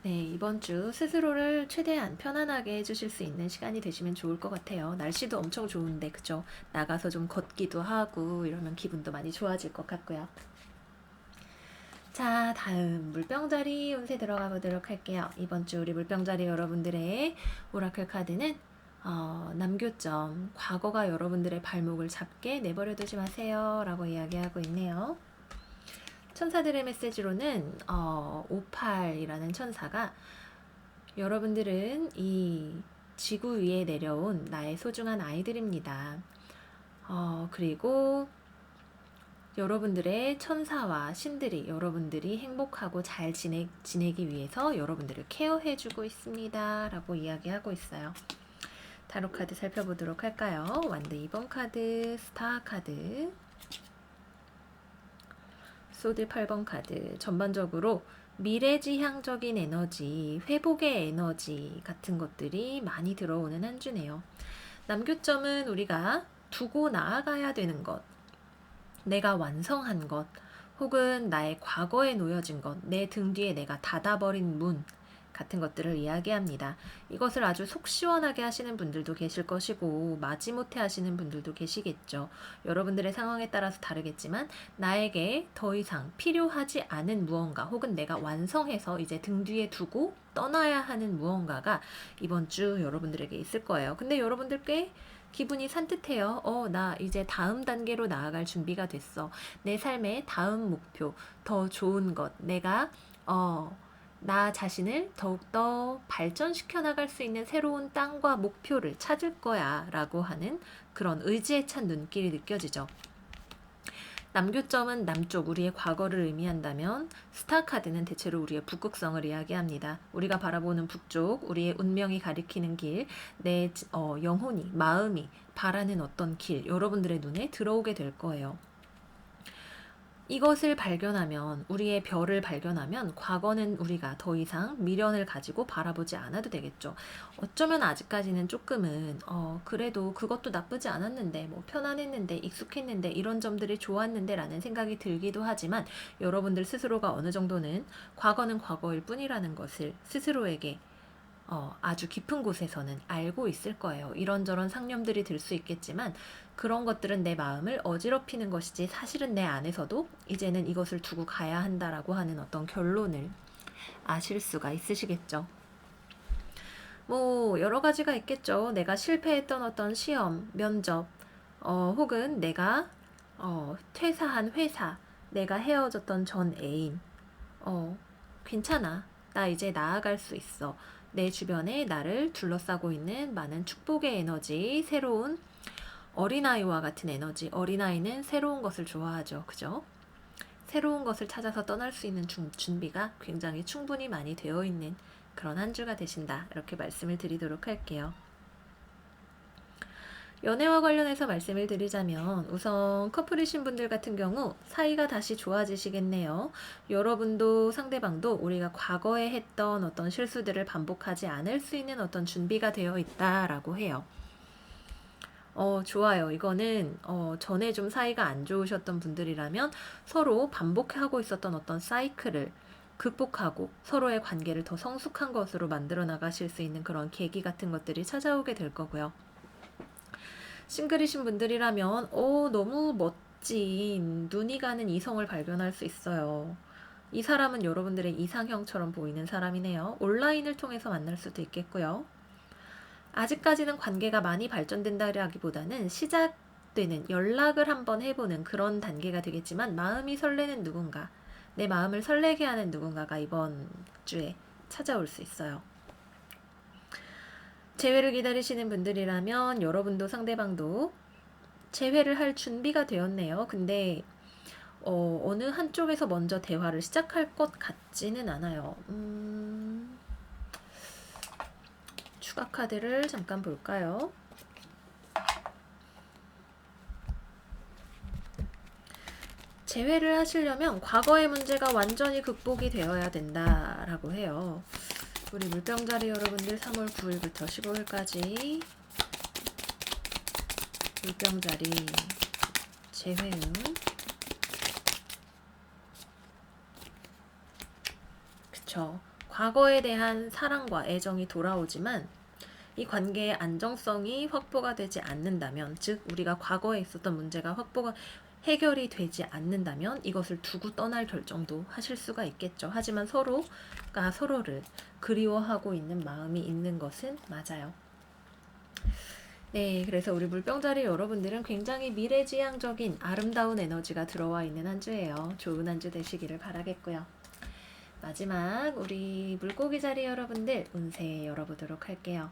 네, 이번 주 스스로를 최대한 편안하게 해주실 수 있는 시간이 되시면 좋을 것 같아요. 날씨도 엄청 좋은데, 그죠? 나가서 좀 걷기도 하고 이러면 기분도 많이 좋아질 것 같고요. 자, 다음 물병자리 운세 들어가 보도록 할게요. 이번 주 우리 물병자리 여러분들의 오라클 카드는 남교점, 과거가 여러분들의 발목을 잡게 내버려 두지 마세요 라고 이야기하고 있네요. 천사들의 메시지로는 58이라는 천사가 여러분들은 이 지구 위에 내려온 나의 소중한 아이들입니다. 그리고 여러분들의 천사와 신들이 여러분들이 행복하고 잘 지내기 위해서 여러분들을 케어해주고 있습니다 라고 이야기하고 있어요. 타로 카드 살펴보도록 할까요? 완드 2번 카드, 스타 카드, 소드 8번 카드. 전반적으로 미래지향적인 에너지, 회복의 에너지 같은 것들이 많이 들어오는 한 주네요. 남교점은 우리가 두고 나아가야 되는 것, 내가 완성한 것, 혹은 나의 과거에 놓여진 것, 내 등 뒤에 내가 닫아버린 문 같은 것들을 이야기합니다. 이것을 아주 속 시원하게 하시는 분들도 계실 것이고 마지못해 하시는 분들도 계시겠죠. 여러분들의 상황에 따라서 다르겠지만 나에게 더 이상 필요하지 않은 무언가, 혹은 내가 완성해서 이제 등 뒤에 두고 떠나야 하는 무언가가 이번 주 여러분들에게 있을 거예요. 근데 여러분들 꽤 기분이 산뜻해요. 나 이제 다음 단계로 나아갈 준비가 됐어. 내 삶의 다음 목표, 더 좋은 것, 내가 나 자신을 더욱더 발전시켜 나갈 수 있는 새로운 땅과 목표를 찾을 거야 라고 하는 그런 의지에 찬 눈길이 느껴지죠. 남교점은 남쪽, 우리의 과거를 의미한다면 스타카드는 대체로 우리의 북극성을 이야기합니다. 우리가 바라보는 북쪽, 우리의 운명이 가리키는 길, 내 영혼이, 마음이 바라는 어떤 길, 여러분들의 눈에 들어오게 될 거예요. 이것을 발견하면, 우리의 별을 발견하면 과거는 우리가 더 이상 미련을 가지고 바라보지 않아도 되겠죠. 어쩌면 아직까지는 조금은 그래도 그것도 나쁘지 않았는데, 뭐 편안했는데, 익숙했는데, 이런 점들이 좋았는데 라는 생각이 들기도 하지만 여러분들 스스로가 어느 정도는 과거는 과거일 뿐이라는 것을 스스로에게 아주 깊은 곳에서는 알고 있을 거예요. 이런저런 상념들이 들 수 있겠지만 그런 것들은 내 마음을 어지럽히는 것이지 사실은 내 안에서도 이제는 이것을 두고 가야 한다라고 하는 어떤 결론을 아실 수가 있으시겠죠. 뭐 여러 가지가 있겠죠. 내가 실패했던 어떤 시험, 면접, 혹은 내가 퇴사한 회사, 내가 헤어졌던 전 애인, 괜찮아. 나 이제 나아갈 수 있어. 내 주변에 나를 둘러싸고 있는 많은 축복의 에너지, 새로운 어린아이와 같은 에너지. 어린아이는 새로운 것을 좋아하죠. 그죠? 새로운 것을 찾아서 떠날 수 있는 준비가 굉장히 충분히 많이 되어 있는 그런 한 주가 되신다. 이렇게 말씀을 드리도록 할게요. 연애와 관련해서 말씀을 드리자면 우선 커플이신 분들 같은 경우 사이가 다시 좋아지시겠네요. 여러분도 상대방도 우리가 과거에 했던 어떤 실수들을 반복하지 않을 수 있는 어떤 준비가 되어 있다라고 해요. 좋아요. 이거는 전에 좀 사이가 안 좋으셨던 분들이라면 서로 반복하고 있었던 어떤 사이클을 극복하고 서로의 관계를 더 성숙한 것으로 만들어 나가실 수 있는 그런 계기 같은 것들이 찾아오게 될 거고요. 싱글이신 분들이라면 너무 멋진 눈이 가는 이성을 발견할 수 있어요. 이 사람은 여러분들의 이상형처럼 보이는 사람이네요. 온라인을 통해서 만날 수도 있겠고요. 아직까지는 관계가 많이 발전된다라기보다는 시작되는 연락을 한번 해보는 그런 단계가 되겠지만 마음이 설레는 누군가, 내 마음을 설레게 하는 누군가가 이번 주에 찾아올 수 있어요. 재회를 기다리시는 분들이라면 여러분도 상대방도 재회를 할 준비가 되었네요. 근데 어느 한쪽에서 먼저 대화를 시작할 것 같지는 않아요. 추가 카드를 잠깐 볼까요? 재회를 하시려면 과거의 문제가 완전히 극복이 되어야 된다라고 해요. 우리 물병자리 여러분들 3월 9일부터 15일까지 물병자리 재회운 그쵸. 과거에 대한 사랑과 애정이 돌아오지만 이 관계의 안정성이 확보가 되지 않는다면, 즉 우리가 과거에 있었던 문제가 해결이 되지 않는다면 이것을 두고 떠날 결정도 하실 수가 있겠죠. 하지만 서로가 서로를 그리워하고 있는 마음이 있는 것은 맞아요. 네, 그래서 우리 물병자리 여러분들은 굉장히 미래지향적인 아름다운 에너지가 들어와 있는 한 주예요. 좋은 한 주 되시기를 바라겠고요. 마지막 우리 물고기 자리 여러분들 운세 열어보도록 할게요.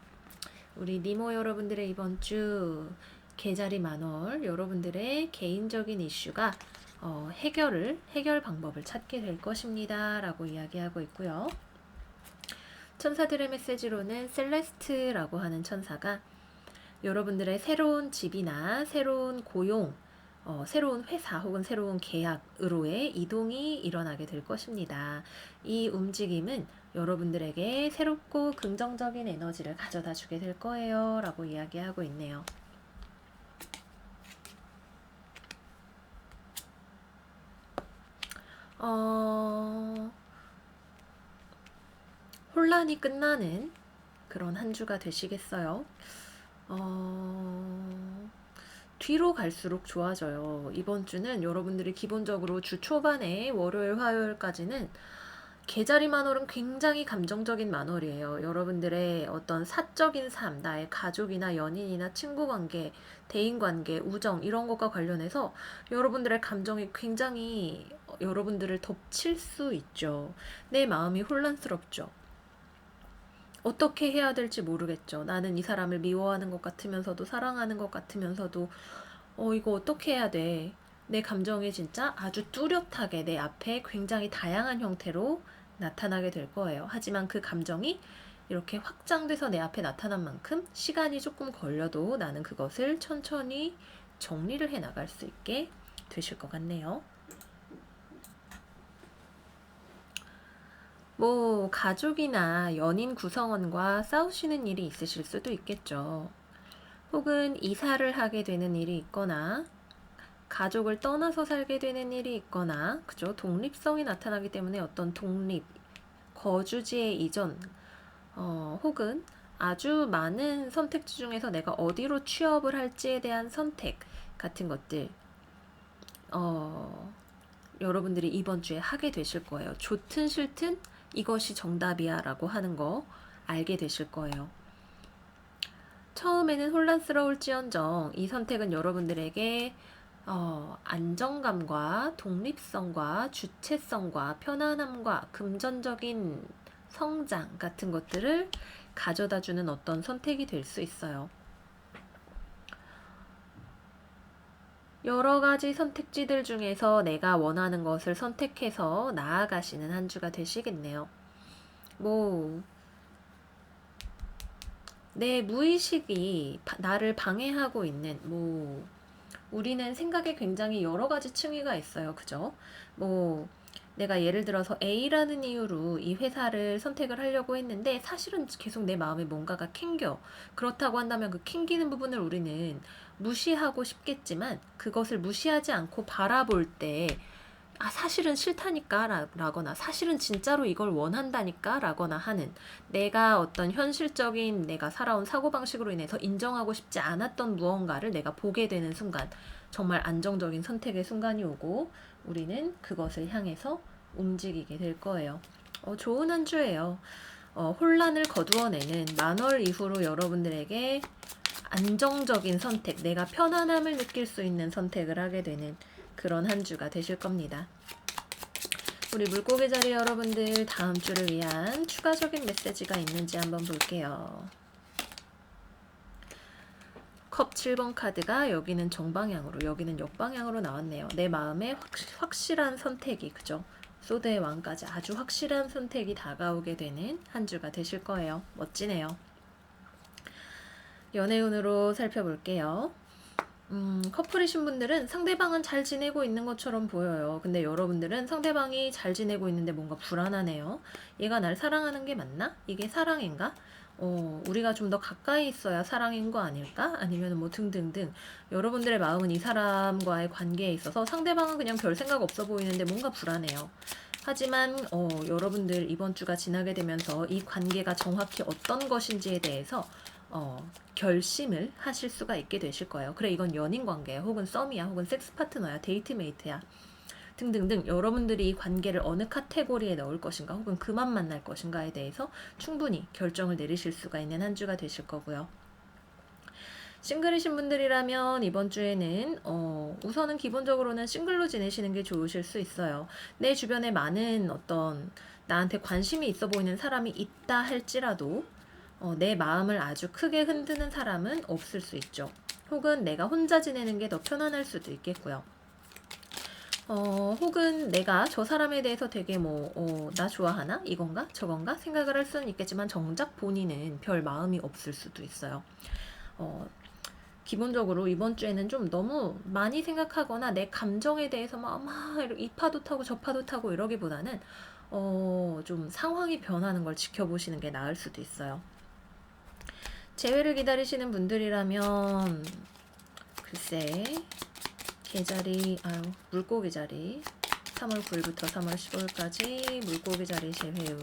우리 니모 여러분들의 이번 주 개자리 만월, 여러분들의 개인적인 이슈가 해결 방법을 찾게 될 것입니다 라고 이야기하고 있고요. 천사들의 메시지로는 셀레스트라고 하는 천사가 여러분들의 새로운 집이나 새로운 고용, 새로운 회사 혹은 새로운 계약으로의 이동이 일어나게 될 것입니다. 이 움직임은 여러분들에게 새롭고 긍정적인 에너지를 가져다 주게 될 거예요 라고 이야기하고 있네요. 어, 혼란이 끝나는 그런 한 주가 되시겠어요. 뒤로 갈수록 좋아져요. 이번 주는 여러분들이 기본적으로 주 초반에 월요일, 화요일까지는 개자리 만월은 굉장히 감정적인 만월이에요. 여러분들의 어떤 사적인 삶, 나의 가족이나 연인이나 친구 관계, 대인 관계, 우정 이런 것과 관련해서 여러분들의 감정이 굉장히 여러분들을 덮칠 수 있죠. 내 마음이 혼란스럽죠. 어떻게 해야 될지 모르겠죠. 나는 이 사람을 미워하는 것 같으면서도 사랑하는 것 같으면서도 이거 어떻게 해야 돼? 내 감정이 진짜 아주 뚜렷하게 내 앞에 굉장히 다양한 형태로 나타나게 될 거예요. 하지만 그 감정이 이렇게 확장돼서 내 앞에 나타난 만큼 시간이 조금 걸려도 나는 그것을 천천히 정리를 해 나갈 수 있게 되실 것 같네요. 뭐 가족이나 연인 구성원과 싸우시는 일이 있으실 수도 있겠죠. 혹은 이사를 하게 되는 일이 있거나 가족을 떠나서 살게 되는 일이 있거나 그죠? 독립성이 나타나기 때문에 어떤 독립, 거주지의 이전 혹은 아주 많은 선택지 중에서 내가 어디로 취업을 할지에 대한 선택 같은 것들 여러분들이 이번 주에 하게 되실 거예요. 좋든 싫든 이것이 정답이야 라고 하는 거 알게 되실 거예요. 처음에는 혼란스러울지언정 이 선택은 여러분들에게 안정감과 독립성과 주체성과 편안함과 금전적인 성장 같은 것들을 가져다주는 어떤 선택이 될 수 있어요. 여러 가지 선택지들 중에서 내가 원하는 것을 선택해서 나아가시는 한 주가 되시겠네요. 내 무의식이 나를 방해하고 있는, 우리는 생각에 굉장히 여러 가지 층위가 있어요. 그죠? 내가 예를 들어서 A라는 이유로 이 회사를 선택을 하려고 했는데 사실은 계속 내 마음에 뭔가가 캥겨. 그렇다고 한다면 그 캥기는 부분을 우리는 무시하고 싶겠지만 그것을 무시하지 않고 바라볼 때 사실은 싫다니까 라거나 사실은 진짜로 이걸 원한다니까 라거나 하는 내가 어떤 현실적인 내가 살아온 사고방식으로 인해서 인정하고 싶지 않았던 무언가를 내가 보게 되는 순간 정말 안정적인 선택의 순간이 오고 우리는 그것을 향해서 움직이게 될 거예요. 좋은 한 주예요. 혼란을 거두어내는 만월 이후로 여러분들에게 안정적인 선택, 내가 편안함을 느낄 수 있는 선택을 하게 되는 그런 한 주가 되실 겁니다. 우리 물고기 자리 여러분들 다음 주를 위한 추가적인 메시지가 있는지 한번 볼게요. 컵 7번 카드가 여기는 정방향으로 여기는 역방향으로 나왔네요. 내 마음에 확실한 선택이 그죠? 소드의 왕까지 아주 확실한 선택이 다가오게 되는 한 주가 되실 거예요. 멋지네요. 연애운으로 살펴볼게요. 커플이신 분들은 상대방은 잘 지내고 있는 것처럼 보여요. 근데 여러분들은 상대방이 잘 지내고 있는데 뭔가 불안하네요. 얘가 날 사랑하는 게 맞나? 이게 사랑인가? 우리가 좀 더 가까이 있어야 사랑인 거 아닐까? 아니면 뭐 등등등. 여러분들의 마음은 이 사람과의 관계에 있어서 상대방은 그냥 별 생각 없어 보이는데 뭔가 불안해요. 하지만 여러분들 이번 주가 지나게 되면서 이 관계가 정확히 어떤 것인지에 대해서 결심을 하실 수가 있게 되실 거예요. 그래 이건 연인 관계야 혹은 썸이야 혹은 섹스 파트너야 데이트메이트야 등등등 여러분들이 이 관계를 어느 카테고리에 넣을 것인가 혹은 그만 만날 것인가에 대해서 충분히 결정을 내리실 수가 있는 한 주가 되실 거고요. 싱글이신 분들이라면 이번 주에는 우선은 기본적으로는 싱글로 지내시는 게 좋으실 수 있어요. 내 주변에 많은 어떤 나한테 관심이 있어 보이는 사람이 있다 할지라도 내 마음을 아주 크게 흔드는 사람은 없을 수 있죠. 혹은 내가 혼자 지내는 게 더 편안할 수도 있겠고요. 혹은 내가 저 사람에 대해서 되게 나 좋아하나? 이건가? 저건가? 생각을 할 수는 있겠지만 정작 본인은 별 마음이 없을 수도 있어요. 기본적으로 이번 주에는 좀 너무 많이 생각하거나 내 감정에 대해서 막 이 파도 타고 저 파도 타고 이러기보다는 좀 상황이 변하는 걸 지켜보시는 게 나을 수도 있어요. 재회를 기다리시는 분들이라면 글쎄 개자리 물고기 자리 3월 9일부터 3월 15일까지 물고기 자리 재회운.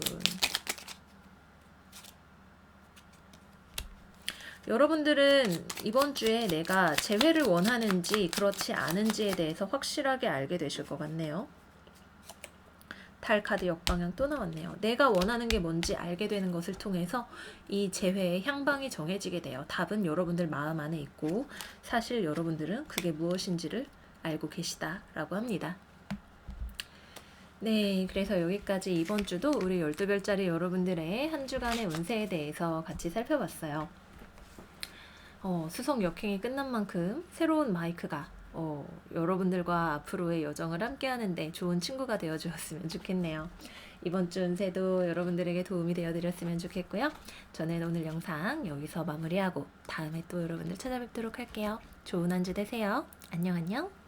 여러분들은 이번 주에 내가 재회를 원하는지 그렇지 않은지에 대해서 확실하게 알게 되실 것 같네요. 달 카드 역방향 또 나왔네요. 내가 원하는 게 뭔지 알게 되는 것을 통해서 이 재회의 향방이 정해지게 돼요. 답은 여러분들 마음 안에 있고 사실 여러분들은 그게 무엇인지를 알고 계시다라고 합니다. 네, 그래서 여기까지 이번 주도 우리 12별짜리 여러분들의 한 주간의 운세에 대해서 같이 살펴봤어요. 수성 역행이 끝난 만큼 새로운 마이크가 여러분들과 앞으로의 여정을 함께 하는데 좋은 친구가 되어 주었으면 좋겠네요. 이번 주 운세도 여러분들에게 도움이 되어 드렸으면 좋겠고요. 저는 오늘 영상 여기서 마무리하고 다음에 또 여러분들 찾아뵙도록 할게요. 좋은 한 주 되세요. 안녕 안녕.